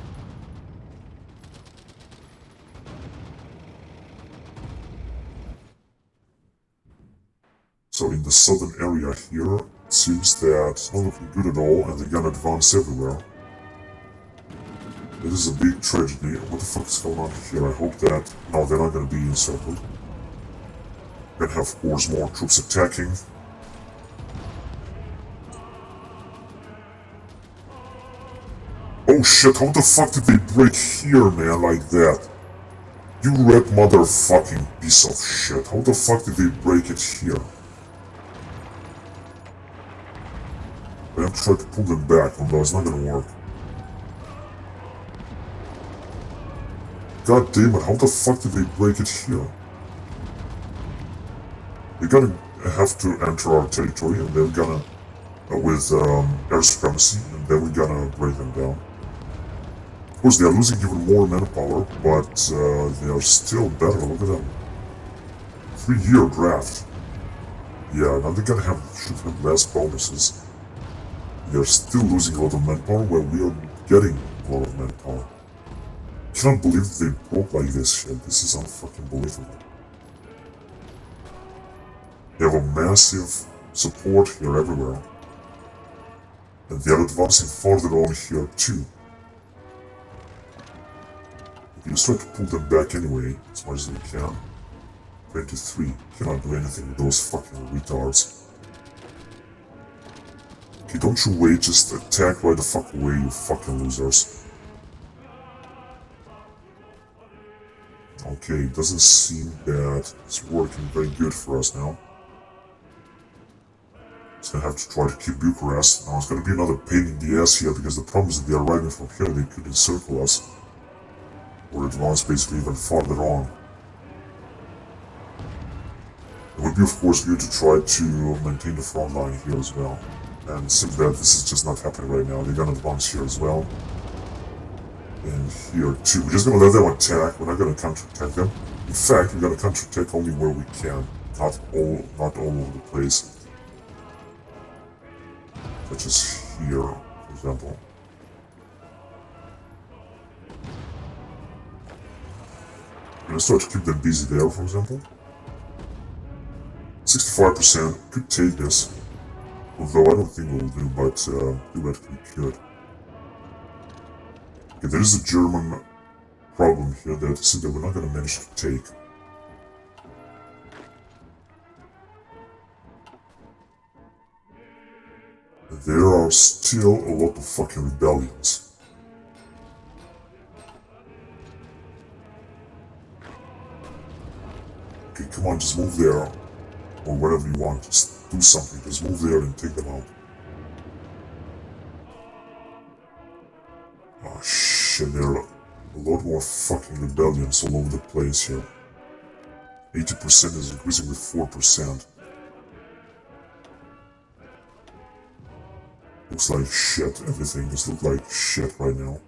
So in the southern area here, it seems that it's not looking good at all, and they're gonna advance everywhere. It is a big tragedy. What the fuck is going on here? I hope that... No, they're not gonna be encircled. We're gonna have, of course, more troops attacking. Oh shit, how the fuck did they break here, man, like that? You red motherfucking piece of shit. How the fuck did they break it here? I'm trying to pull them back, although it's not gonna work. God damn it, how the fuck did they break it here? We're gonna have to enter our territory, and they're gonna, with air supremacy, and then we're gonna break them down. Of course, they are losing even more manpower, but they are still better. Look at them. 3-year draft. Yeah, now they're gonna should have less bonuses. They're still losing a lot of manpower, while we are getting a lot of manpower. I cannot believe they broke like this shit. This is unfucking believable. They have a massive support here everywhere. And they are advancing further on here too. Okay, let's try to pull them back anyway, as much as we can. 23. Cannot do anything with those fucking retards. Okay, don't you wait, just attack right the fuck away, you fucking losers. Okay, doesn't seem that it's working very good for us now. It's gonna have to try to keep Bucharest. Now it's gonna be another pain in the ass here, because the problem is that they are arriving from here, they could encircle us. Or advance basically even farther on. It would be of course good to try to maintain the front line here as well. And since that this is just not happening right now, they're gonna advance here as well. And here too. We're just gonna let them attack, we're not gonna counterattack them. In fact, we're gonna counterattack only where we can. Not all over the place. Such as here, for example. Let's try to keep them busy there, for example. 65% could take this. Although I don't think we'll do, but theoretically could. Okay, there is a German problem here that is that we're not going to manage to take. There are still a lot of fucking rebellions. Okay, come on, just move there. Or whatever you want, just do something. Just move there and take them out. Oh shit, there are a lot more fucking rebellions all over the place here. 80% is increasing with 4%. Looks like shit, everything just looks like shit right now.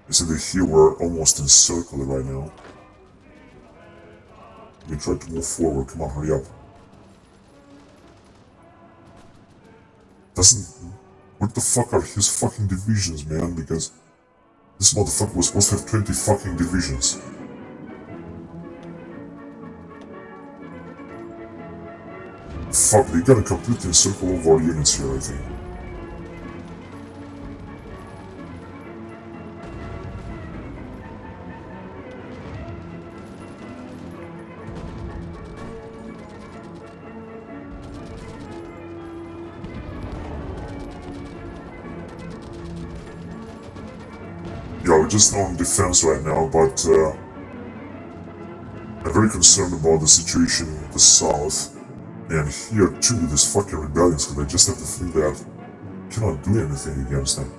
You see that here we're almost encircled right now. We try to move forward, come on, hurry up. What the fuck are his fucking divisions, man? Because this motherfucker was supposed to have 20 fucking divisions. Fuck, they got a complete encircle of our units here, I think. Yeah, we're just on defense right now, but I'm very concerned about the situation in the south. And here too, this fucking rebellions, because I just have to feel that I cannot do anything against them.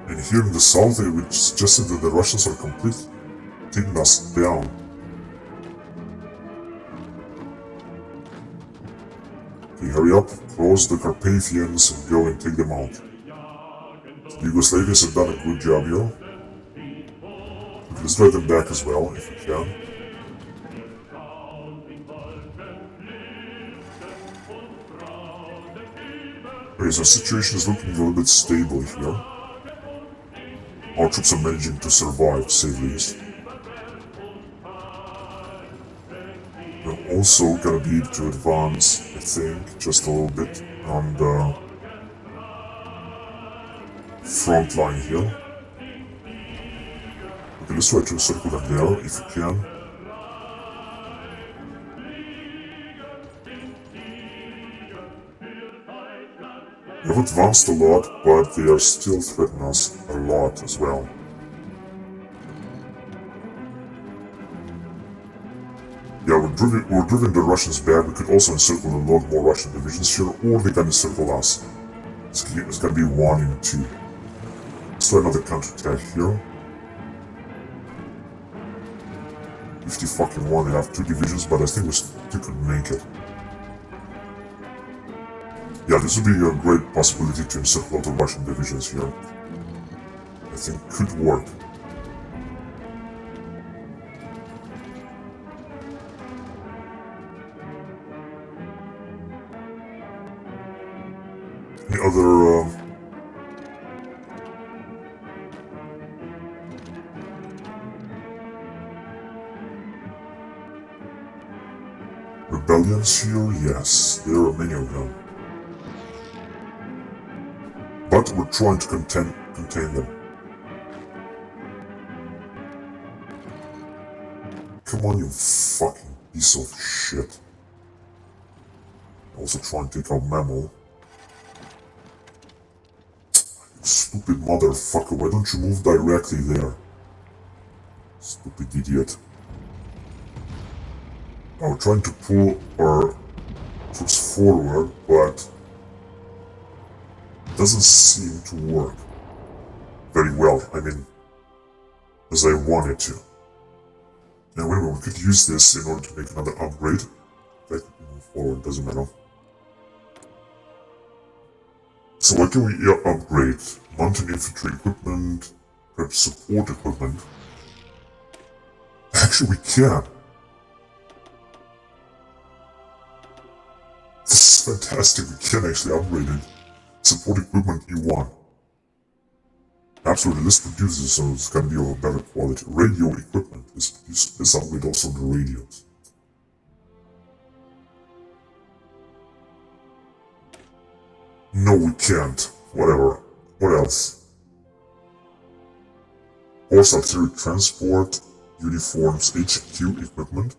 And here in the south, we just said that the Russians are completely taking us down. Okay, hurry up, close the Carpathians and go and take them out. The Yugoslavians have done a good job here. Okay, let's drive them back as well, if we can. Okay, so the situation is looking a little bit stable here. Our troops are managing to survive, to say the least. We're also gonna be able to advance, I think, just a little bit on the front line here. Okay, let's try to encircle them there, if we can. We have advanced a lot, but they are still threatening us a lot as well. Yeah, we're driving the Russians back. We could also encircle a lot more Russian divisions here, or they can encircle us. It's gonna be 1 and 2. Let's try another counterattack here. 50 fucking 1, they have 2 divisions, but I think we still could make it. Yeah, this would be a great possibility to encircle the Russian divisions here. I think could work. Any other rebellions here? Yes, there are many of them. But we're trying to contain them. Come on, you fucking piece of shit. Also trying to take out Mammal. You stupid motherfucker, why don't you move directly there? Stupid idiot. Now we're trying to pull our troops forward, but it doesn't seem to work very well. I mean, as I wanted to. Now wait a minute, we could use this in order to make another upgrade. Like, move forward, doesn't matter. So what can we upgrade? Mountain infantry equipment, perhaps support equipment. Actually, we can. This is fantastic, we can actually upgrade it. Support equipment E1. Absolutely, let's produce this so it's gonna be of a better quality. Radio equipment, let's upgrade also the radios. No, we can't. Whatever. What else? Horse artillery transport, uniforms, HQ equipment.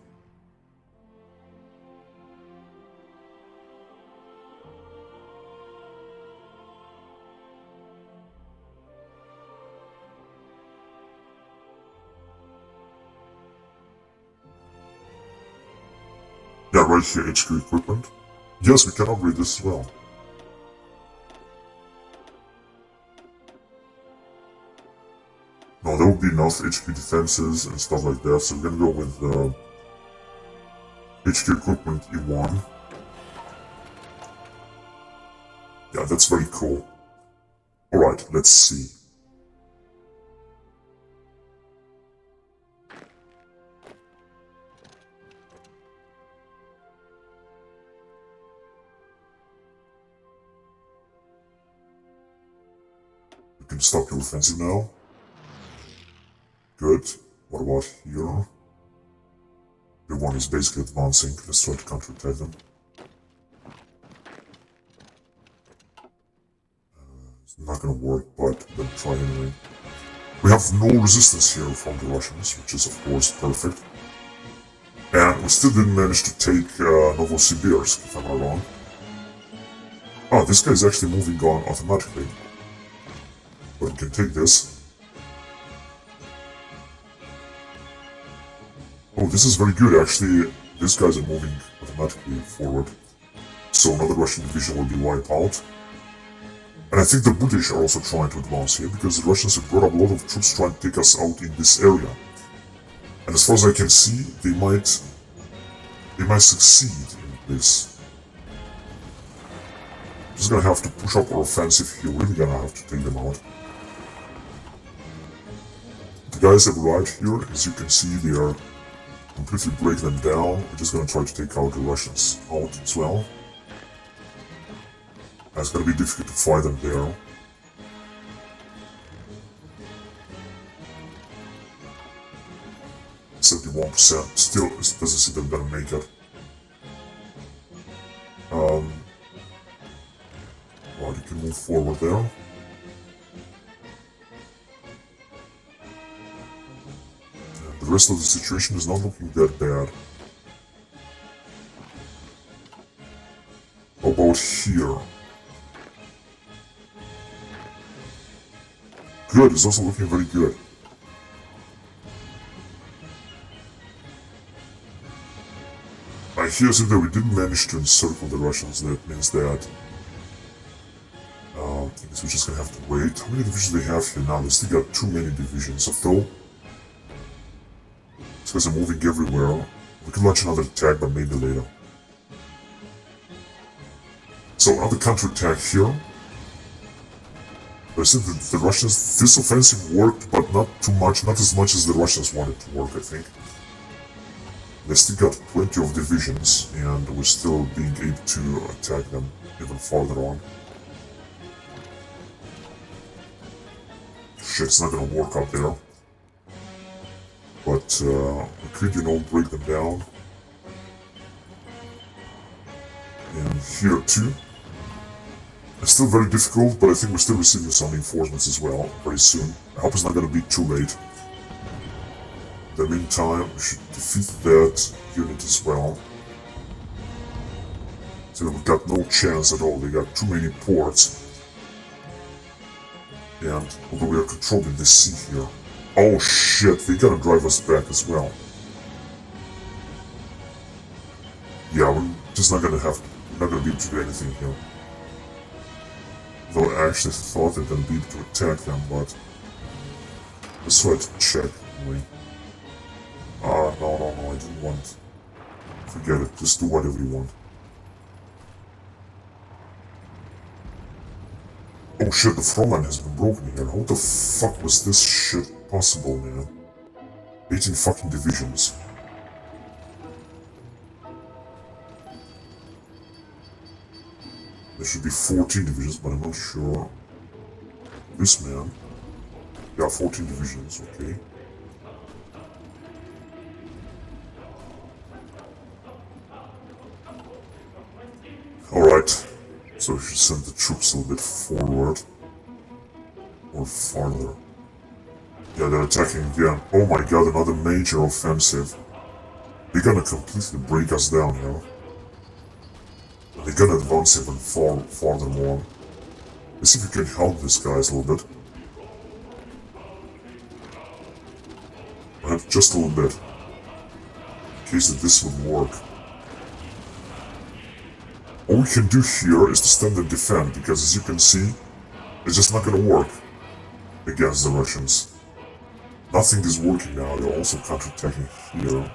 Yeah, right here, HQ equipment. Yes, we can upgrade this as well. No, there will be enough HQ defenses and stuff like that, so we're gonna go with HQ equipment E1. Yeah, that's very cool. Alright, let's see. You can stop your offensive now. Good. What about here? Everyone is basically advancing. Let's try to counterattack them. It's not gonna work, but we're gonna try anyway. We have no resistance here from the Russians, which is of course perfect. And we still didn't manage to take Novosibirsk, if I'm not wrong. Ah, this guy is actually moving on automatically. But we can take this. Oh, this is very good actually. These guys are moving automatically forward. So another Russian division will be wiped out. And I think the British are also trying to advance here because the Russians have brought up a lot of troops trying to take us out in this area. And as far as I can see, they might succeed in this. Just gonna have to push up our offensive here. We're really gonna have to take them out. The guys have arrived here. As you can see, they are completely breaking them down. We're just gonna try to take out the Russians out as well. And it's gonna be difficult to fight them there. %71%. Still, it doesn't seem they're gonna make it. Well, you can move forward there. The rest of the situation is not looking that bad. How about here? Good, it's also looking very good. here see that we didn't manage to encircle the Russians. That means that I guess we're just gonna have to wait. How many divisions they have here now? They still got too many divisions. So these guys are moving everywhere. We can launch another attack, but maybe later. So another counterattack here. But I said that the Russians, this offensive worked, but not too much, not as much as the Russians wanted to work, I think. They still got plenty of divisions, and we're still being able to attack them even farther on. Shit, it's not gonna work out there. But we could, break them down. And here too. It's still very difficult, but I think we're still receiving some reinforcements as well very soon. I hope it's not gonna be too late. In the meantime, we should defeat that unit as well. So we've got no chance at all. They got too many ports. And although we are controlling this sea here. Oh shit, they gotta drive us back as well. Yeah, we're just not gonna be able to do anything here. Though I actually thought they're gonna be able to attack them, but let's try to check anyway. No, I didn't want. Forget it, just do whatever you want. Oh shit, the front line has been broken here. How the fuck was this shit possible, man? 18 fucking divisions. There should be 14 divisions, but I'm not sure. This man. Yeah, 14 divisions, okay. Alright. So we should send the troops a little bit forward. Or farther. Yeah, they're attacking again. Oh my god, another major offensive. They're gonna completely break us down here. They're gonna advance even farther more. Let's see if we can help these guys a little bit. Right, just a little bit. In case that this would work. All we can do here is to stand and defend, because as you can see, it's just not gonna work against the Russians. Nothing is working now, they're also counterattacking here.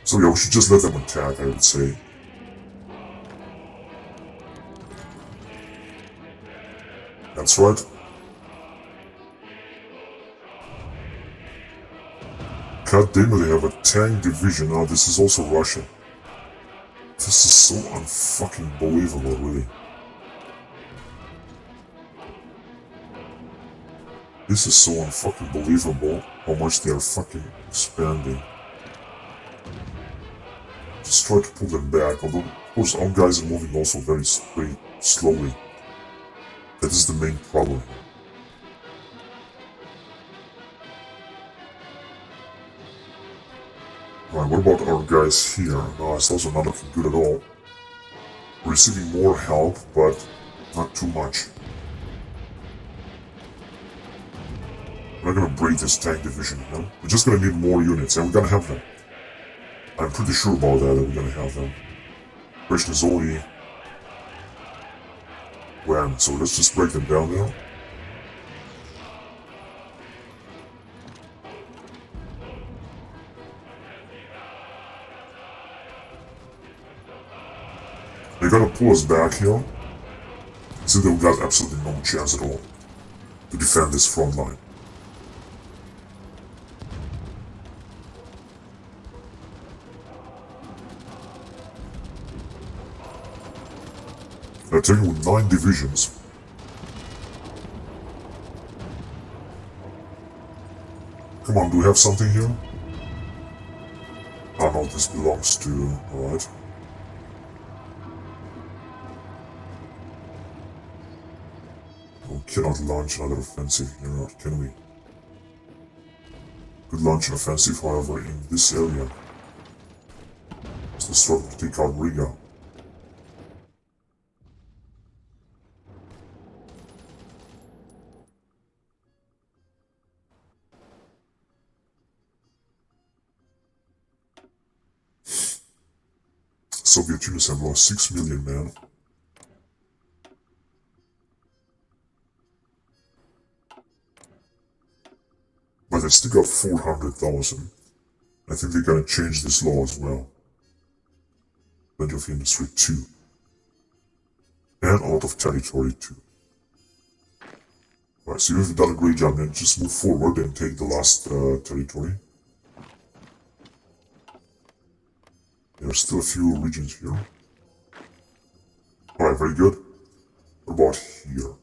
So yeah, we should just let them attack, I would say. That's right. God damn it, they have a tank division. Now this is also Russia. This is so unfucking believable, really. This is so unfucking believable how much they are fucking expanding. Just try to pull them back, although of course our guys are moving also very slowly. That is the main problem here. Right, what about our guys here? No, it's also not looking good at all. We're receiving more help, but not too much. We're not gonna break this tank division, you know? We're just gonna need more units, and we're gonna have them. I'm pretty sure about that we're gonna have them. Question is only when, so let's just break them down now. They're gonna pull us back here. So they've got absolutely no chance at all to defend this front line. They're taking with 9 divisions. Come on, do we have something here? Oh no, this belongs to... alright. We cannot launch another offensive here, can we? Could launch an offensive, however, in this area. It's the struggle to take out Riga. Soviet units have lost 6 million men. But they still got 400,000. I think they're gonna change this law as well. Plenty of industry too. And a lot of territory too. Alright, so you've done a great job, then just move forward and take the last territory. There are still a few regions here. Alright, very good. What about here?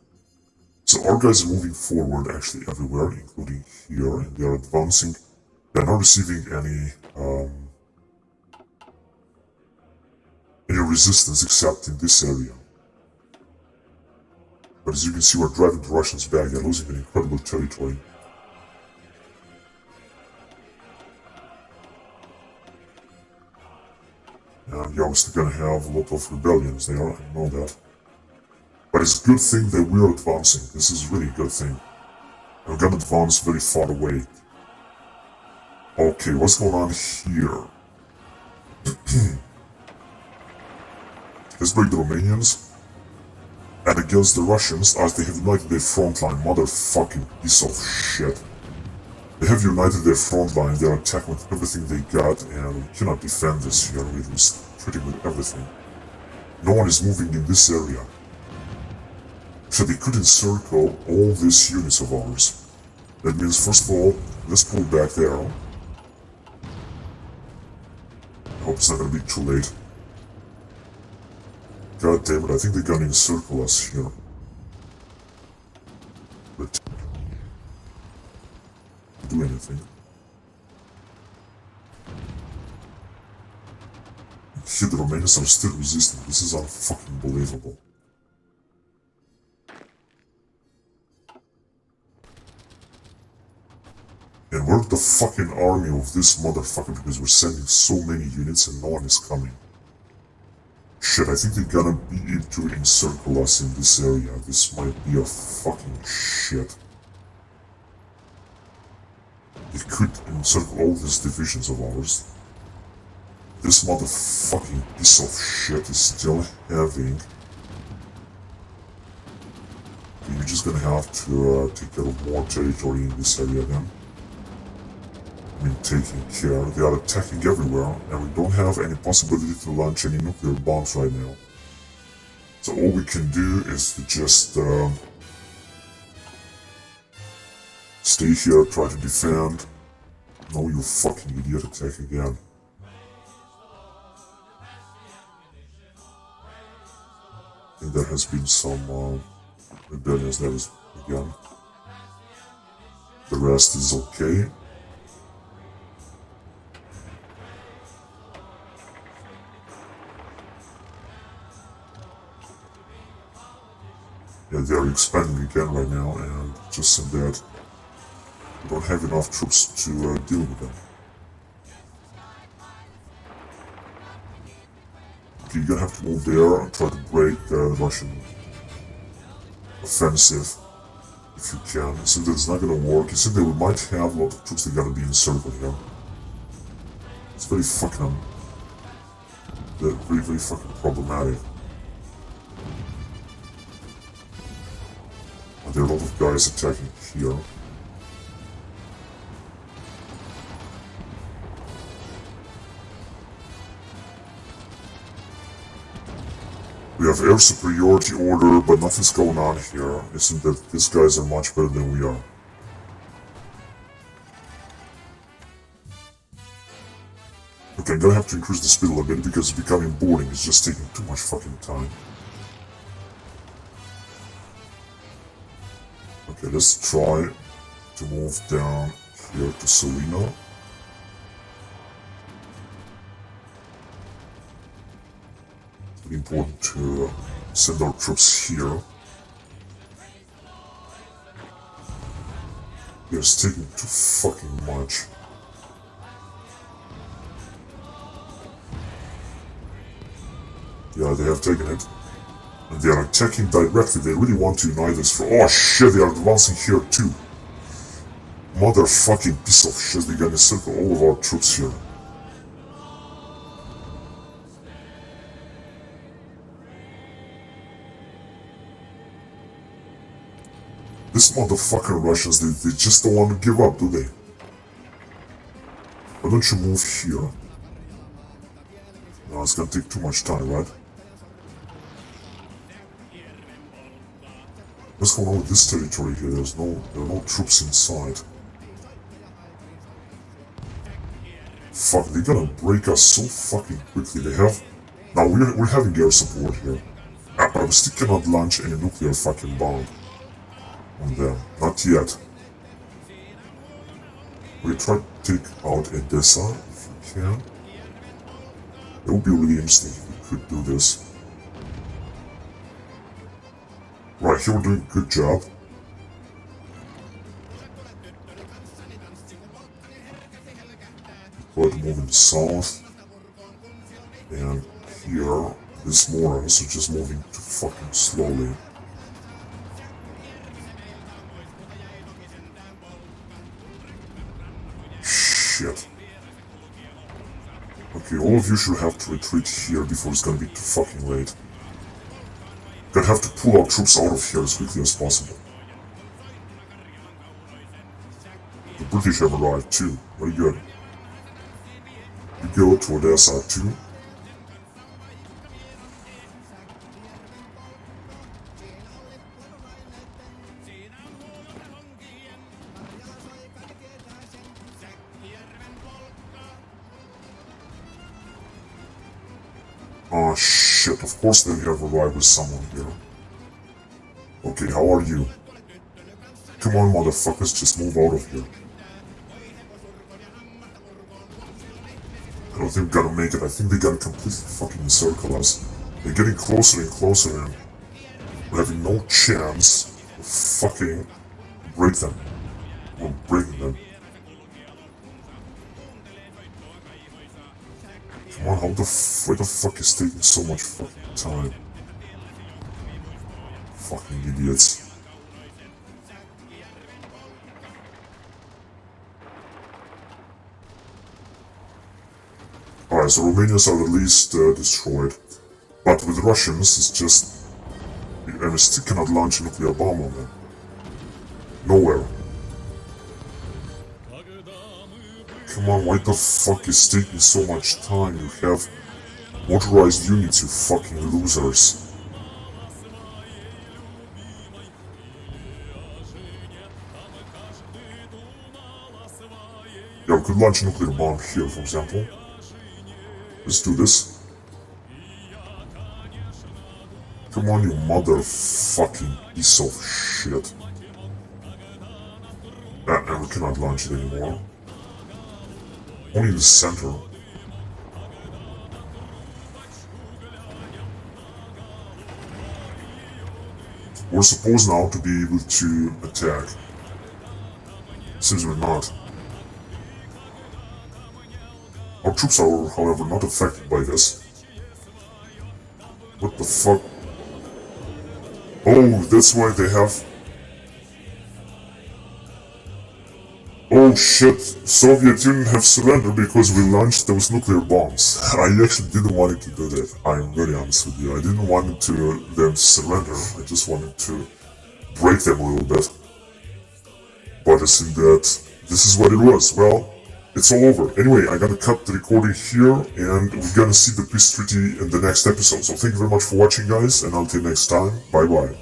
So our guys are moving forward actually everywhere, including here, and they are advancing. They're not receiving any resistance except in this area. But as you can see, we're driving the Russians back. They're losing an incredible territory. And you're obviously gonna have a lot of rebellions there, I know that. But it's a good thing that we're advancing. This is really a good thing. We're gonna advance very far away. Okay, what's going on here? Let's break the Romanians. And against the Russians, as they have united their front line, motherfucking piece of shit. They have united their front line, they're attacking with everything they got, and we cannot defend this here, we're retreating with everything. No one is moving in this area. So they could encircle all these units of ours. That means, first of all, let's pull back there. I hope it's not gonna be too late. God damn it, I think they're gonna encircle us here. But do anything. Here the Romanians are still resisting. This is unfucking believable. And we're the fucking army of this motherfucker because we're sending so many units and no one is coming. Shit, I think they're gonna be able to encircle us in this area. This might be a fucking shit. They could encircle all these divisions of ours. This motherfucking piece of shit is still having... You're just gonna have to take care of more territory in this area then. I mean, taking care. They are attacking everywhere, and we don't have any possibility to launch any nuclear bombs right now. So all we can do is to just stay here, try to defend. No, you fucking idiot, attack again. I think there has been some rebellions there again. The rest is okay. Yeah, they're expanding again right now, and just in that, we don't have enough troops to deal with them. Okay, you're gonna have to move there and try to break the Russian offensive, if you can. You see that it's not gonna work. You see that we might have a lot of troops that are gonna be encircled here. It's very fucking, very fucking problematic. There are a lot of guys attacking here. We have air superiority order, but nothing's going on here. Isn't that these guys are much better than we are? Okay, I'm gonna have to increase the speed a little bit because it's becoming boring. It's just taking too much fucking time. Okay, let's try to move down here to Salino. It's very important to send our troops here. They're taking too fucking much. Yeah, they have taken it. And they are attacking directly. They really want to unite us for... Oh shit, they are advancing here too. Motherfucking piece of shit, they're gonna circle all of our troops here. This motherfucking Russians, they just don't want to give up, do they? Why don't you move here? No, it's gonna take too much time, right? What's going on with this territory here? There are no troops inside. Fuck, they're gonna break us so fucking quickly. They have... Now, we're having air support here. But I still cannot launch any nuclear fucking bomb on them. Not yet. We try to take out Odessa, if we can. It would be really interesting if we could do this. Right, here we're doing a good job. But moving south. And here, this morons are just moving too fucking slowly. Shit. Okay, all of you should have to retreat here before it's gonna be too fucking late. Gonna have to pull our troops out of here as quickly as possible. The British have arrived too. Very good. You go to Odessa too. Oh shit, of course they have arrived with someone here. Okay, how are you? Come on motherfuckers, just move out of here. I don't think we're gonna make it. I think they gotta completely fucking encircle us. They're getting closer and closer and we're having no chance of fucking break them. Or breaking them. Come on, why the fuck is taking so much fucking time? Fucking idiots. Alright, so Romanians are at least destroyed. But with Russians, it's just... And we still cannot launch a nuclear bomb on them. Nowhere. Come on, why the fuck is taking so much time? You have motorized units, you fucking losers. Yeah, we could launch a nuclear bomb here, for example. Let's do this. Come on, you motherfucking piece of shit. And we cannot launch it anymore. Only in the center. We're supposed now to be able to attack. Seems we're not. Our troops are, however, not affected by this. What the fuck? Oh, that's why they have... Oh shit, Soviet Union have surrendered because we launched those nuclear bombs. I actually didn't want it to do that, I'm very honest with you. I didn't want them to surrender, I just wanted to break them a little bit. But I see that this is what it was. Well, it's all over. Anyway, I gotta cut the recording here, and we're gonna see the peace treaty in the next episode. So thank you very much for watching, guys, and until next time, bye bye.